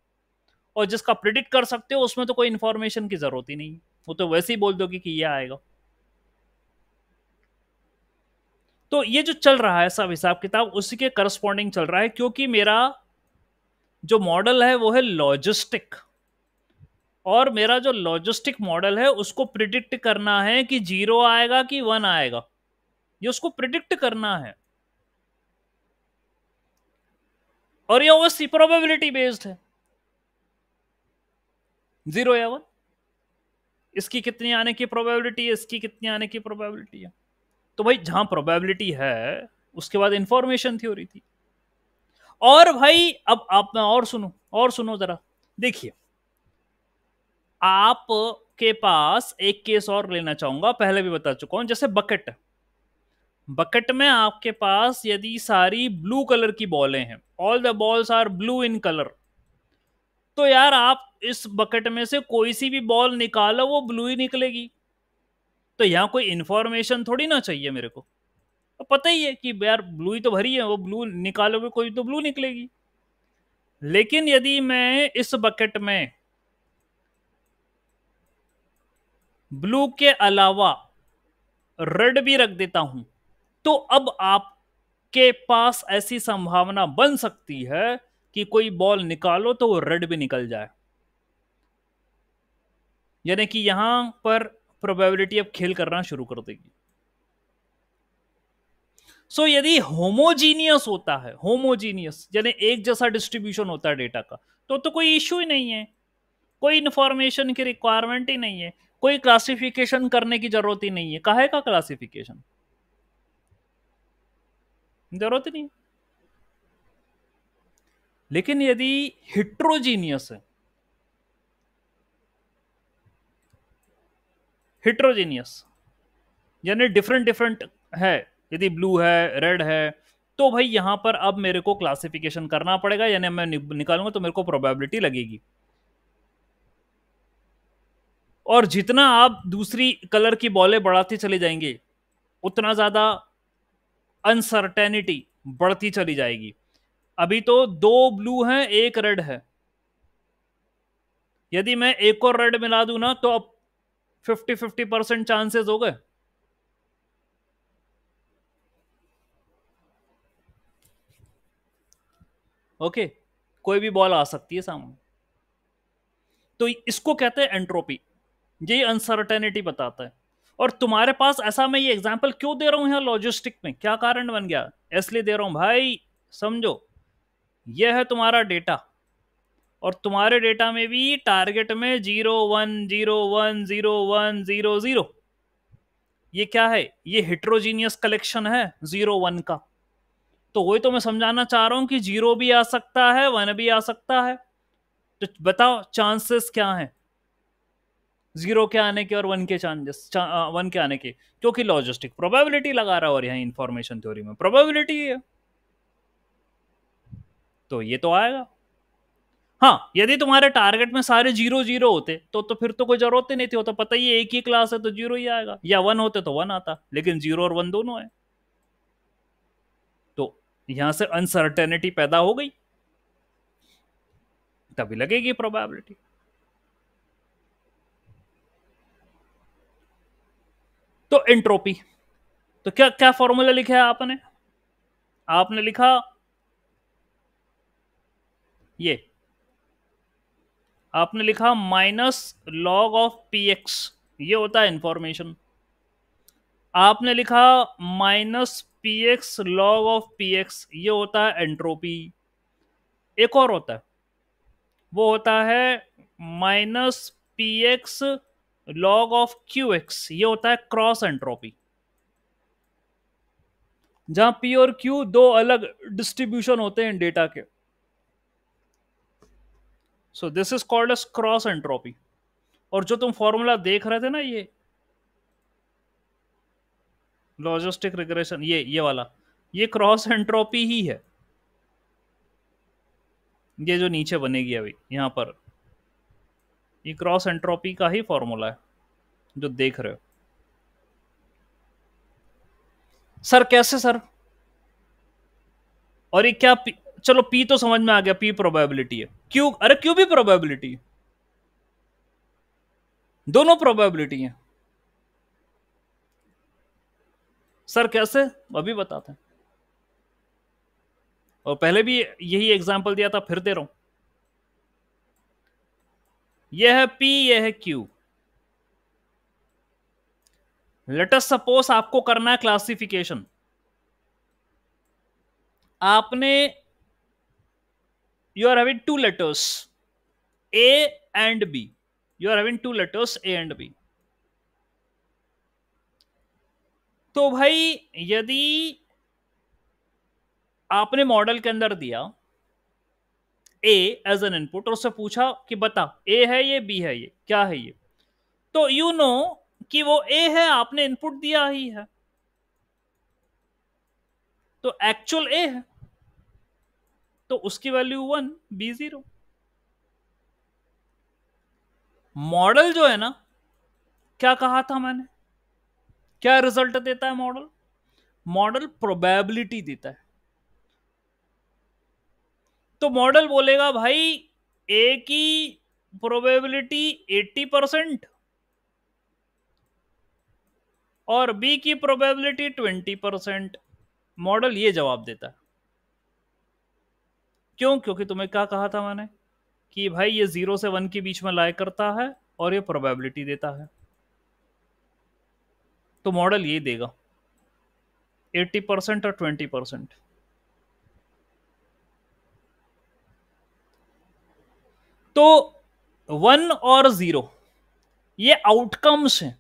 और जिसका प्रिडिक्ट कर सकते हो उसमें तो कोई इंफॉर्मेशन की जरूरत ही नहीं, वो तो वैसे ही बोल दोगे कि ये आएगा। तो ये जो चल रहा है सब हिसाब किताब उसी के करस्पॉन्डिंग चल रहा है, क्योंकि मेरा जो मॉडल है वो है लॉजिस्टिक, और मेरा जो लॉजिस्टिक मॉडल है उसको प्रिडिक्ट करना है कि 0 आएगा कि 1 आएगा, ये उसको प्रिडिक्ट करना है। और ये ओवरसी प्रोबेबिलिटी बेस्ड है, 0 या 1, इसकी कितनी आने की प्रोबेबिलिटी है, इसकी कितनी आने की प्रोबेबिलिटी है। तो भाई जहां प्रोबेबिलिटी है उसके बाद इंफॉर्मेशन थ्योरी थी। और भाई अब आप और सुनो जरा, देखिए आप के पास एक केस और लेना चाहूंगा, पहले भी बता चुका हूं, जैसे बकेट। बकेट में आपके पास यदि सारी ब्लू कलर की बॉलें हैं, all the balls are blue in colour, तो यार आप इस बकेट में से कोई सी भी बॉल निकालो वो ब्लू ही निकलेगी। तो यहां कोई इंफॉर्मेशन थोड़ी ना चाहिए मेरे को, तो पता ही है कि यार ब्लू ही तो भरी है, वो ब्लू निकालोगे कोई तो ब्लू निकलेगी। लेकिन यदि मैं इस बकेट में ब्लू के अलावा रेड भी रख देता हूं, तो अब आपके पास ऐसी संभावना बन सकती है कि कोई बॉल निकालो तो वो रेड भी निकल जाए। यानी कि यहां पर प्रोबेबिलिटी अब खेल करना शुरू कर देगी। सो यदि होमोजीनियस होता है, होमोजीनियस यानी एक जैसा डिस्ट्रीब्यूशन होता है डेटा का, तो कोई इश्यू ही नहीं है, कोई इंफॉर्मेशन की रिक्वायरमेंट ही नहीं है, कोई क्लासिफिकेशन करने की जरूरत ही नहीं है। काहे का क्लासिफिकेशन, जरूरत ही नहीं। लेकिन यदि हिट्रोजीनियस है, हिट्रोजीनियस यानी डिफरेंट डिफरेंट है, यदि ब्लू है रेड है, तो भाई यहां पर अब मेरे को क्लासिफिकेशन करना पड़ेगा, यानी मैं निकालूंगा तो मेरे को प्रोबेबिलिटी लगेगी। और जितना आप दूसरी कलर की बॉलें बढ़ाते चले जाएंगे उतना ज्यादा अनसर्टेनिटी बढ़ती चली जाएगी। अभी तो 2 ब्लू हैं 1 रेड है, यदि मैं एक और रेड मिला दूं ना तो अब 50-50% चांसेस हो गए। ओके, कोई भी बॉल आ सकती है सामने। तो इसको कहते हैं एंट्रोपी, ये अनसर्टेनिटी बताता है। और तुम्हारे पास ऐसा, मैं ये एग्जांपल क्यों दे रहा हूं यहां लॉजिस्टिक में, क्या कारण बन गया, इसलिए दे रहा हूं भाई, समझो यह है तुम्हारा डेटा, और तुम्हारे डेटा में भी टारगेट में 0 1 0 1 0 1 0 0, ये क्या है, ये हेट्रोजीनियस कलेक्शन है 0 1 का। तो वही तो मैं समझाना चाह रहा हूं कि 0 भी आ सकता है 1 भी आ सकता है। तो बताओ चांसेस क्या है 0 के आने के और 1 के चांसेस, 1 के आने के, क्योंकि लॉजिस्टिक प्रोबेबिलिटी लगा रहा है और यहाँ इंफॉर्मेशन थ्योरी में प्रोबेबिलिटी है, तो ये तो आएगा। हाँ, यदि तुम्हारे टारगेट में सारे 0 0 होते तो फिर तो कोई जरूरत ही नहीं थी, वो तो पता ही है एक ही क्लास है तो 0 ही आएगा, या 1 होते तो 1 आता, लेकिन 0 और 1 दोनों है, तो यहां से अनसर्टेनिटी पैदा हो गई, तभी लगेगी प्रोबेबिलिटी। तो एंट्रोपी, तो क्या क्या फॉर्मूला लिखा है आपने, आपने लिखा ये, आपने लिखा minus log of P x, ये होता है इंफॉर्मेशन। आपने लिखा minus P X log of P x, ये होता है एंट्रोपी। एक और होता है, वो होता है minus P X log of Q X, ये होता है क्रॉस एंट्रोपी, जहां पी और क्यू दो अलग डिस्ट्रीब्यूशन होते हैं डेटा के। So this is called as cross entropy. और जो तुम फॉर्मूला देख रहे थे ना, ये लॉजिस्टिक रिग्रेशन, ये वाला, ये क्रॉस एंट्रोपी ही है, ये जो नीचे बनेगी अभी यहां पर, ये क्रॉस एंट्रोपी का ही फॉर्मूला है जो देख रहे हो। सर कैसे सर, और ये क्या चलो पी तो समझ में आ गया, पी प्रोबेबिलिटी है, क्यू, अरे क्यू भी प्रोबेबिलिटी है, दोनों प्रोबेबिलिटी है। सर कैसे, अभी बताते हैं। और पहले भी यही एग्जांपल दिया था, फिर दे रहा हूं। यह है P, यह है Q। लेट अस सपोज आपको करना है क्लासिफिकेशन। आपने, you are having two letters A and B, you are having two letters A and B। तो भाई यदि आपने मॉडल के अंदर दिया A एज एन इनपुट और उससे पूछा कि बता A है ये, B है ये, क्या है ये, तो यू नो कि वो A है, आपने इनपुट दिया ही है, तो एक्चुअल A है, तो उसकी वैल्यू 1, B 0। मॉडल जो है ना, क्या कहा था मैंने, क्या रिजल्ट देता है मॉडल? मॉडल प्रोबेबिलिटी देता है। तो मॉडल बोलेगा भाई ए की प्रोबेबिलिटी 80% और बी की प्रोबेबिलिटी 20%। मॉडल ये जवाब देता है। क्यों? क्योंकि तुम्हें क्या कहा था मैंने कि भाई ये 0 से 1 के बीच में लाई करता है और ये प्रोबेबिलिटी देता है, तो मॉडल ये देगा 80% और 20%। तो 1 और 0 ये आउटकम्स हैं,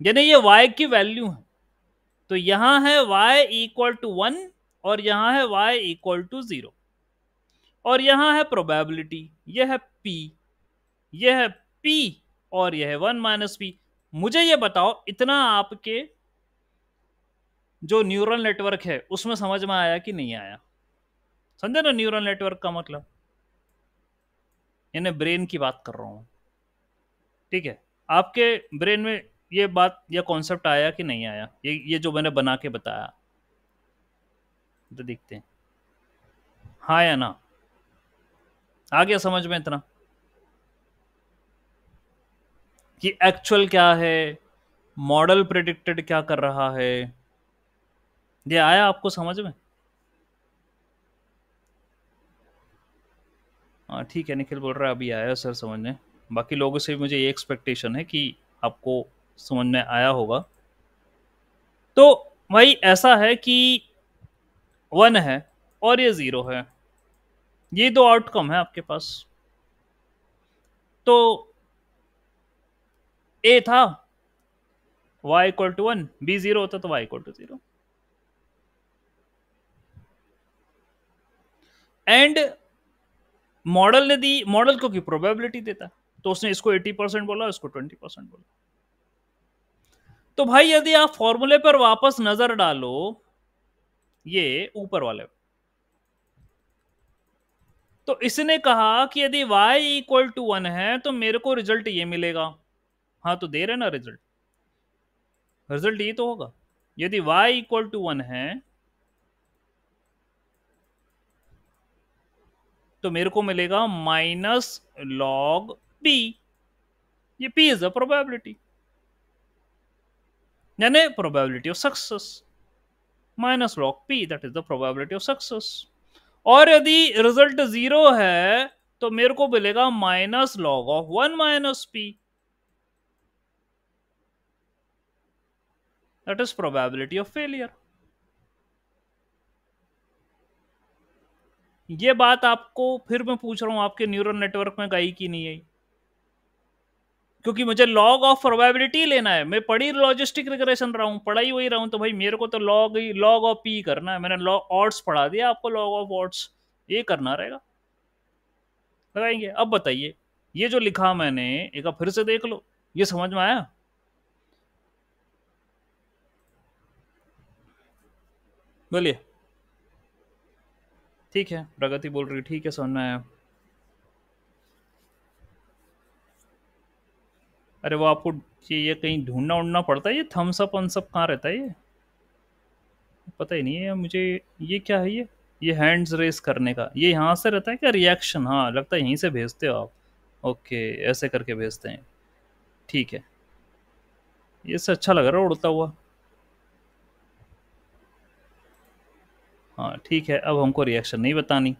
यानी ये y की वैल्यू है। तो यहां है y इक्वल टू 1 और यहां है y इक्वल टू 0, और यहां है प्रोबेबिलिटी, यह है p, यह है p और यह है 1 माइनस p। मुझे ये बताओ, इतना आपके जो न्यूरल नेटवर्क है उसमें समझ में आया कि नहीं आया? समझे ना न्यूरल नेटवर्क का मतलब, यानी ब्रेन की बात कर रहा हूं, ठीक है? आपके ब्रेन में ये बात या कॉन्सेप्ट आया कि नहीं आया? ये जो मैंने बना के बताया, तो देखते हैं हाँ या ना। आ गया समझ में इतना कि एक्चुअल क्या है, मॉडल प्रेडिक्टेड क्या कर रहा है? ये आया आपको समझ में? हाँ ठीक है, निखिल बोल रहा है अभी आया सर समझ में। बाकी लोगों से मुझे ये एक्सपेक्टेशन है कि आपको समझ में आया होगा। तो भाई ऐसा है कि 1 है और ये 0 है, ये दो आउटकम है आपके पास। तो A था y इक्वल टू 1, B 0 होता तो y equal to 0। And model ने दी, मॉडल को की प्रोबेबिलिटी देता, तो उसने इसको 80% बोला, इसको 20% बोला। तो भाई यदि आप फॉर्मूले पर वापस नजर डालो, ये ऊपर वाले, तो इसने कहा कि यदि y इक्वल टू 1 है तो मेरे को रिजल्ट ये मिलेगा। हाँ तो दे रहे ना रिजल्ट, रिजल्ट ये तो होगा। यदि y इक्वल टू 1 है तो मेरे को मिलेगा माइनस लॉग p। ये p इज अ प्रोबेबिलिटी, यानी probability of success, minus log p that is the probability of success. और यदि रिजल्ट 0 है तो मेरे को मिलेगा minus log of 1 minus p, that is probability of failure. ये बात आपको फिर मैं पूछ रहा हूं, आपके न्यूरल नेटवर्क में गई कि नहीं आई? क्योंकि मुझे लॉग ऑफ प्रोबेबिलिटी लेना है। मैं पढ़ी लॉजिस्टिक रिग्रेशन रहा हूं, पढ़ाई वही रहा हूं, तो भाई मेरे को तो लॉग ऑफ पी करना है। मैंने लॉग ऑड्स पढ़ा दिया आपको, लॉग ऑफ ऑड्स ये करना रहेगा। लगाएंगे। अब बताइए, ये जो लिखा मैंने एक बार फिर से देख लो, ये समझ में आया? बोलिए। ठीक है, प्रगति बोल रही ठीक है, समझ में आया। अरे वो आपको ये कहीं ढूंढना उड़ना पड़ता है, ये थम्स अप अनसअप कहाँ रहता है? ये पता ही नहीं है मुझे। ये क्या है ये हैंड्स रेस करने का, ये यहाँ से रहता है क्या रिएक्शन? हाँ लगता है यहीं से भेजते हो आप। ओके, ऐसे करके भेजते हैं, ठीक है। ये से अच्छा लग रहा है उड़ता हुआ। हाँ ठीक है, अब हमको रिएक्शन नहीं बतानी।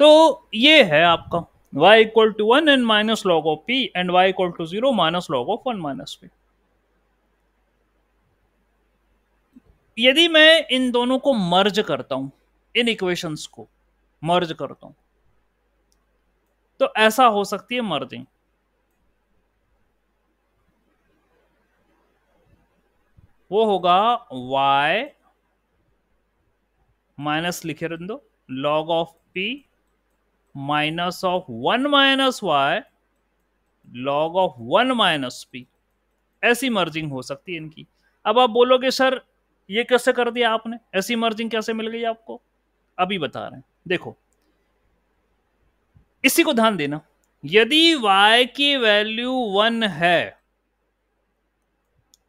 तो ये है आपका y equal to 1 and minus log of p and y equal to 0 minus log of 1 minus p। यदि मैं इन दोनों को मर्ज करता हूं, इन इक्वेशंस को मर्ज करता हूं, तो ऐसा हो सकती है मर्जिंग। वो होगा y माइनस लिखे रहने दो log of p minus of 1 minus y log of 1 minus p। ऐसी मर्जिंग हो सकती है इनकी। अब आप बोलोगे सर ये कैसे कर दिया आपने, ऐसी मर्जिंग कैसे मिल गई आपको? अभी बता रहे हैं, देखो इसी को ध्यान देना। यदि y की वैल्यू 1 है,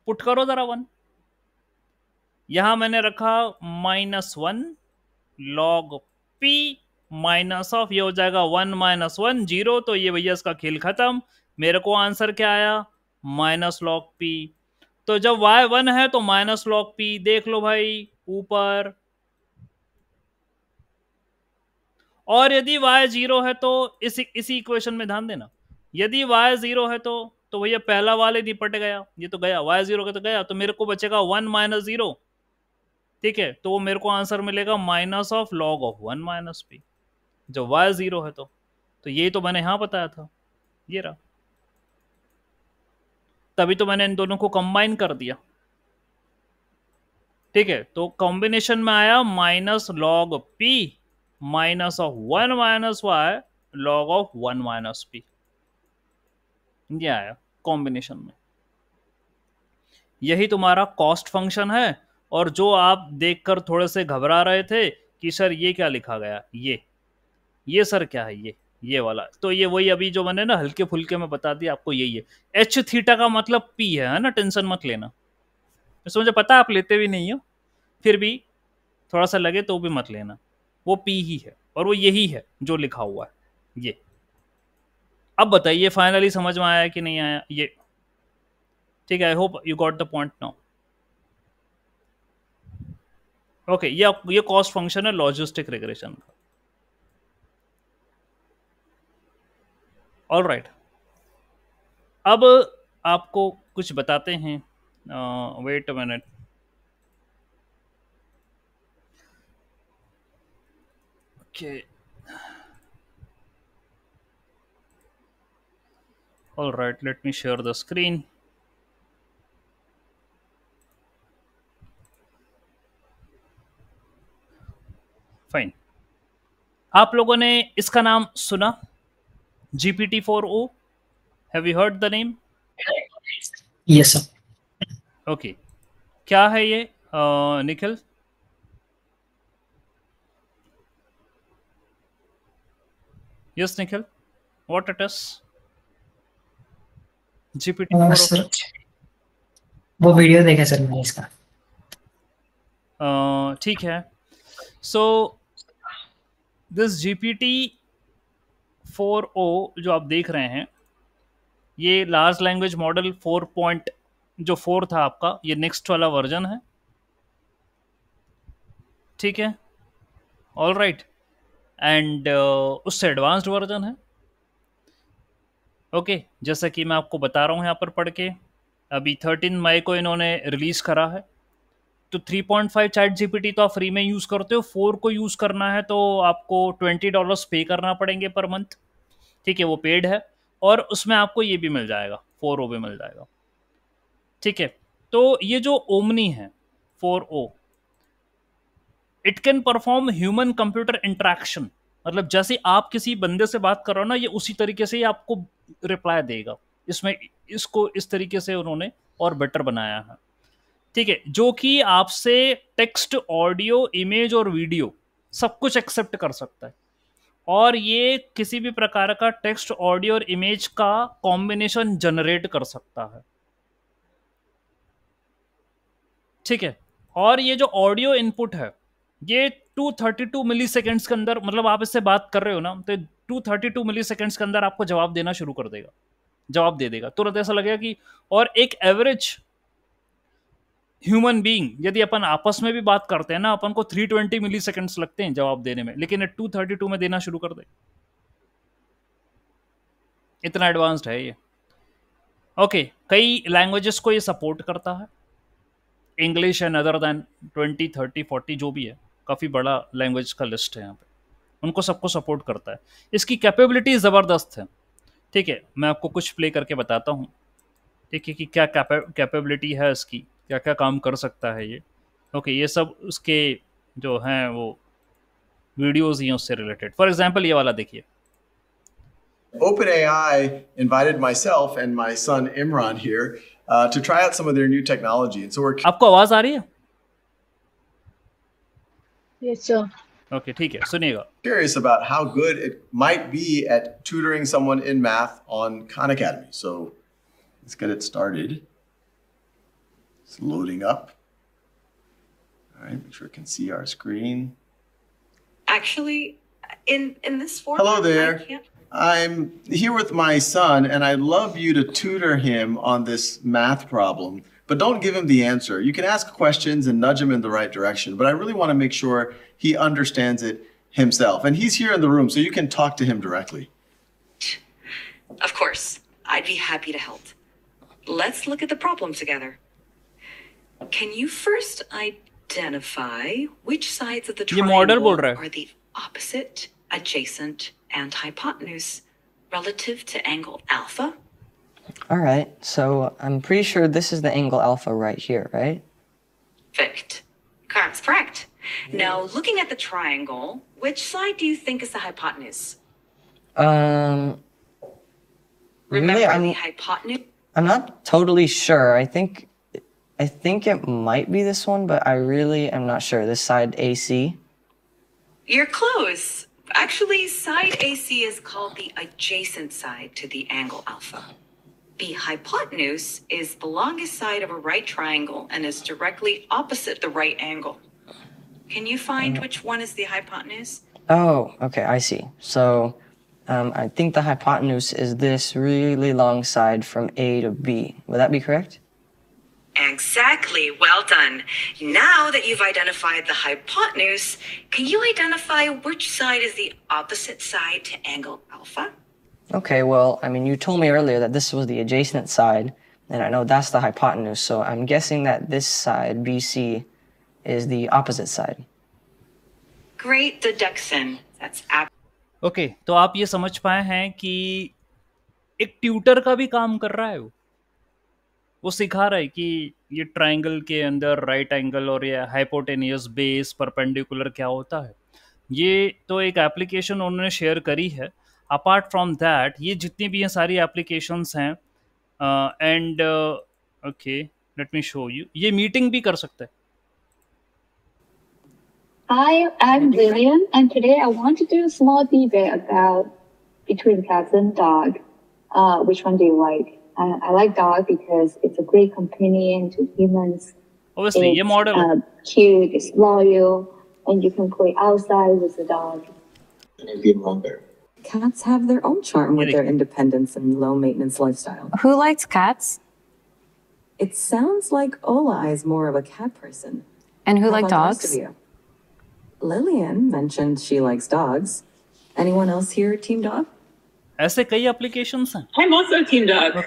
पुट करो जरा 1, यहां मैंने रखा -1 लॉग p माइनस ऑफ, ये हो जाएगा 1 माइनस 1 0, तो ये भैया इसका खेल खत्म। मेरे को आंसर क्या आया, माइनस लॉग p। तो जब y 1 है तो माइनस लॉग p, देख लो भाई ऊपर। और यदि y 0 है तो इसी इक्वेशन में ध्यान देना, यदि y 0 है तो भैया पहला वाले निपट गया, ये तो गया, y 0 का तो गया, तो मेरे को बचेगा 1 माइनस 0। ठीक है, तो वो मेरे को आंसर मिलेगा minus of log of 1 minus p, जब y 0 है तो यही तो मैंने यहां बताया था, ये रहा। तभी तो मैंने इन दोनों को कंबाइन कर दिया। ठीक है, तो कॉम्बिनेशन में आया minus log p minus of 1 minus y log of 1 minus p, ये आया कॉम्बिनेशन में। यही तुम्हारा कॉस्ट फंक्शन है। और जो आप देखकर थोड़े से घबरा रहे थे कि सर ये क्या लिखा गया, ये सर क्या है, ये वाला, तो ये वही अभी जो मैंने ना हल्के फुल्के में बता दिया आपको, यही है। एच थीटा का मतलब पी है ना, टेंशन मत लेना। इसमें मुझे पता आप लेते भी नहीं हो, फिर भी थोड़ा सा लगे तो भी मत लेना, वो पी ही है और वो यही है जो लिखा हुआ है ये। अब बताइए फाइनली समझ में आया कि नहीं आया ये? ठीक है, I hope you got the point now. Okay, ये कॉस्ट फंक्शन है लॉजिस्टिक रिग्रेशन का। ऑल राइट, अब आपको कुछ बताते हैं। Wait a minute, okay, all right, let me share the screen. Fine, आप लोगों ने इसका नाम सुना, GPT-4o? Have you heard the name?
Yes sir.
Okay, क्या है ये Nikhil? Yes Nikhil, what it is GPT-4o?
Sir वो वीडियो देखे सर मैंने इसका।
ठीक है, सो दिस GPT-4o जो आप देख रहे हैं, ये लार्ज लैंग्वेज मॉडल 4 पॉइंट जो 4 था आपका, ये नेक्स्ट वाला वर्जन है। ठीक है, ऑल राइट, एंड उससे एडवांस्ड वर्जन है। ओके, जैसा कि मैं आपको बता रहा हूँ यहाँ पर पढ़ के, अभी 13 मई को इन्होंने रिलीज करा है। तो 3.5 चैट जीपीटी तो आप फ्री में यूज करते हो, 4 को यूज करना है तो आपको $20 पे करना पड़ेंगे पर मंथ। ठीक है, वो पेड है, और उसमें आपको ये भी मिल जाएगा, 4o भी मिल जाएगा। ठीक है, तो ये जो ओमनी है 4o, it can perform human computer interaction, मतलब जैसे आप किसी बंदे से बात कर रहे हो ना, ये उसी तरीके से ही आपको रिप्लाई देगा। इसमें इसको इस तरीके से उन्होंने और बेटर बनाया है। ठीक है, जो कि आपसे टेक्स्ट, ऑडियो, इमेज और वीडियो सब कुछ एक्सेप्ट कर सकता है, और ये किसी भी प्रकार का टेक्स्ट, ऑडियो और इमेज का कॉम्बिनेशन जनरेट कर सकता है। ठीक है, और ये जो ऑडियो इनपुट है, ये 232 मिली सेकेंड्स के अंदर, मतलब आप इससे बात कर रहे हो ना, तो 232 मिली सेकेंड्स के अंदर आपको जवाब देना शुरू कर देगा, जवाब दे देगा तुरंत, ऐसा लगेगा कि। और एक एवरेज ह्यूमन बीइंग यदि अपन आपस में भी बात करते हैं ना, अपन को 320 मिली सेकेंड्स लगते हैं जवाब देने में, लेकिन 232 में देना शुरू कर दे, इतना एडवांस्ड है ये। ओके, कई लैंग्वेजेस को ये सपोर्ट करता है, इंग्लिश एंड अदर देन 20, 30, 40 जो भी है, काफ़ी बड़ा लैंग्वेज का लिस्ट है यहाँ पे, उनको सबको सपोर्ट करता है। इसकी कैपेबिलिटी ज़बरदस्त है, ठीक है। मैं आपको कुछ प्ले करके बताता हूँ, ठीक है, कि क्या कैपेबिलिटी है इसकी, क्या क्या काम कर सकता है ये। ओके, ये सब उसके जो हैं वो वीडियोज़ ही हैं उससे रिलेटेड। फॉर एग्जाम्पल ये वाला देखिए।
OpenAI invited myself and my son Imran here to try out some of their new technology, and so we're
आपको आवाज़ आ रही है?
Yes, sir.
ओके, ठीक है, सुनिएगा।
curious about how good it might be at tutoring someone in math on Khan Academy. So let's get it started. It's loading up. All right, make sure it can see our screen.
Actually, in this format,
Hello there.
I can't.
I'm here with my son, and I'd love you to tutor him on this math problem, but don't give him the answer. You can ask questions and nudge him in the right direction, but I really want to make sure he understands it himself. And he's here in the room, so you can talk to him directly.
Of course, I'd be happy to help. Let's look at the problem together. Can you first identify which sides of the
ये model बोल
triangle
रहा है।
are the opposite, adjacent, and hypotenuse relative to angle alpha?
All right, so I'm pretty sure this is the angle alpha right here, right?
Perfect. That's correct. Now, looking at the triangle, which side do you think is the hypotenuse?
Really,
Remember the hypotenuse?
I'm not totally sure. I think it might be this one, but I really am not sure. This side AC.
You're close. Actually, side AC is called the adjacent side to the angle alpha. The hypotenuse is the longest side of a right triangle and is directly opposite the right angle. Can you find which one is the hypotenuse?
Oh, okay, I see. So, I think the hypotenuse is this really long side from A to B. Would that be correct?
Exactly. Well done. Now that you've identified the hypotenuse, can you identify which side is the opposite side to angle alpha?
Okay, well, I mean, you told me earlier that this was the adjacent side, and I know that's the hypotenuse, so I'm guessing that this side, BC, is the opposite side.
Great deduction. That's
okay, तो आप ये समझ पाए हैं कि एक tutor का भी काम कर रहा है, वो सिखा रहा है कि ये ट्राइंगल के अंदर राइट एंगल और ये हाइपोटेनियस बेस परपेंडिकुलर क्या होता है। ये तो एक एप्लीकेशन उन्होंने शेयर करी है। अपार्ट फ्रॉम दैट ये जितनी भी हैं सारी एप्लीकेशंस हैं, and okay let me show you, ये मीटिंग भी कर सकता है।
Hi, I'm Lillian, and today I want to do a small debate about between cats and dog. Which one do you like? I like dog because it's a great companion to humans.
Obviously, ये model है।
Cute, it's loyal, and you can play outside with the dog.
Can be wrong there.
Cats have their own charm with their independence and low maintenance lifestyle.
Who likes cats?
It sounds like Ola is more of a cat person.
And who
How
like
about the rest
dogs?
of you? Lillian mentioned she likes dogs. Anyone else here team dog?
ऐसे कई applications हैं।
I'm also team dog.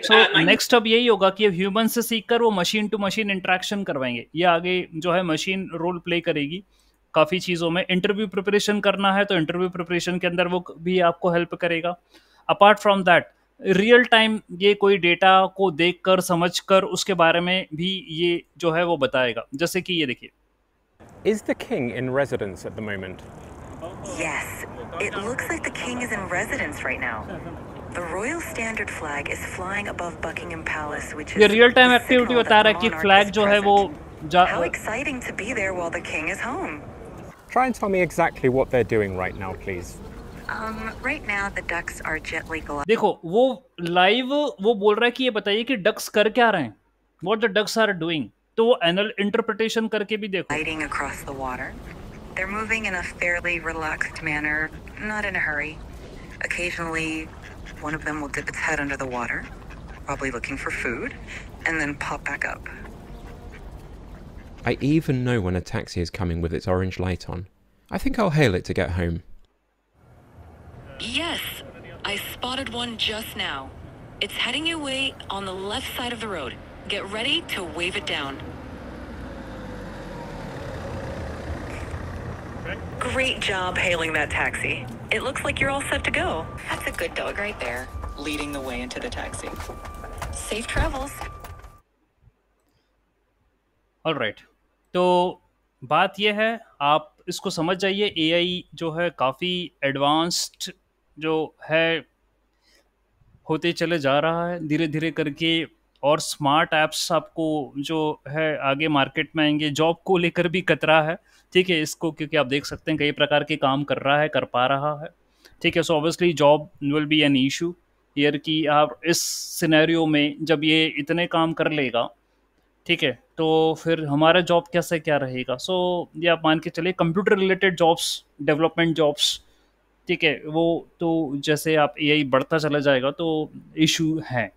So next अब यही होगा कि human से सीखकर वो मशीन टू मशीन इंटरेक्शन करवाएंगे। ये आगे जो है मशीन रोल प्ले करेगी काफ़ी चीज़ों में। इंटरव्यू प्रिपरेशन करना है तो इंटरव्यू प्रिपरेशन के अंदर वो भी आपको हेल्प करेगा। Apart from that real time ये कोई डेटा को देखकर समझकर उसके बारे में भी ये जो है वो बताएगा। जैसे कि ये देखिए,
Is the king in residence at the moment?
Yes, it looks like the king is in residence right now. The royal standard flag is flying above Buckingham Palace, which is
ये real time
the
activity
signal
बता
that
रहा
the
है कि
monarch
flag
is
जो है वो
present. How exciting to be there while the king is home.
Try and tell me exactly what they're doing right now, please.
Right now the ducks are gently gliding.
देखो वो live वो बोल रहा है कि ये बताइए कि डक्स कर क्या रहे हैं, what the ducks are doing. तो वो एनल इंटरप्रिटेशन करके भी देखो।
Gliding across the water. They're moving in a fairly relaxed manner, not in a hurry. Occasionally, one of them will dip its head under the water, probably looking for food, and then pop back up.
I even know when a taxi is coming with its orange light on. I think I'll hail it to get home.
Yes, I spotted one just now. It's heading your way on the left side of the road. Get ready to wave it down. Great job hailing that taxi. It looks like you're all set to go.
That's a good dog right there, leading the way into the taxi.
Safe travels.
Alright, तो बात यह है, आप इसको समझ जाइए, AI जो है काफ़ी एडवांस्ड जो है होते चले जा रहा है धीरे धीरे करके, और स्मार्ट ऐप्स आपको जो है आगे मार्केट में आएंगे। जॉब को लेकर भी खतरा है, ठीक है इसको, क्योंकि आप देख सकते हैं कई प्रकार के काम कर रहा है, कर पा रहा है, ठीक है। So obviously job will be an issue here कि आप इस सिनेरियो में जब ये इतने काम कर लेगा, ठीक है, तो फिर हमारा जॉब कैसे क्या रहेगा। सो ये आप मान के चलिए computer related jobs, development jobs, ठीक है, वो तो जैसे आप एआई बढ़ता चला जाएगा तो इशू है,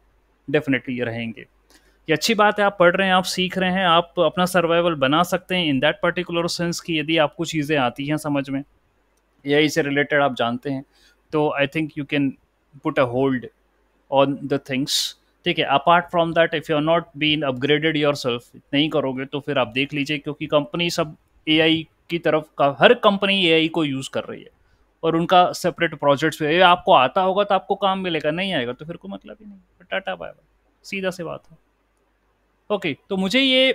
डेफिनेटली रहेंगे। ये अच्छी बात है, आप पढ़ रहे हैं, आप सीख रहे हैं, आप अपना सर्वाइवल बना सकते हैं इन दैट पर्टिकुलर सेंस कि यदि आपको चीज़ें आती हैं समझ में, एआई से रिलेटेड आप जानते हैं, तो I think you can put a hold on the things, ठीक है। Apart from that, if you are not been upgraded yourself, नहीं करोगे तो फिर आप देख लीजिए, क्योंकि कंपनी सब एआई की तरफ का, हर कंपनी एआई को यूज़ कर रही है और उनका सेपरेट प्रोजेक्ट्स है। आपको आता होगा तो आपको काम मिलेगा, नहीं आएगा तो फिर कोई मतलब ही नहीं, टाटा बाय बाय, सीधा सी बात है। ओके, तो मुझे ये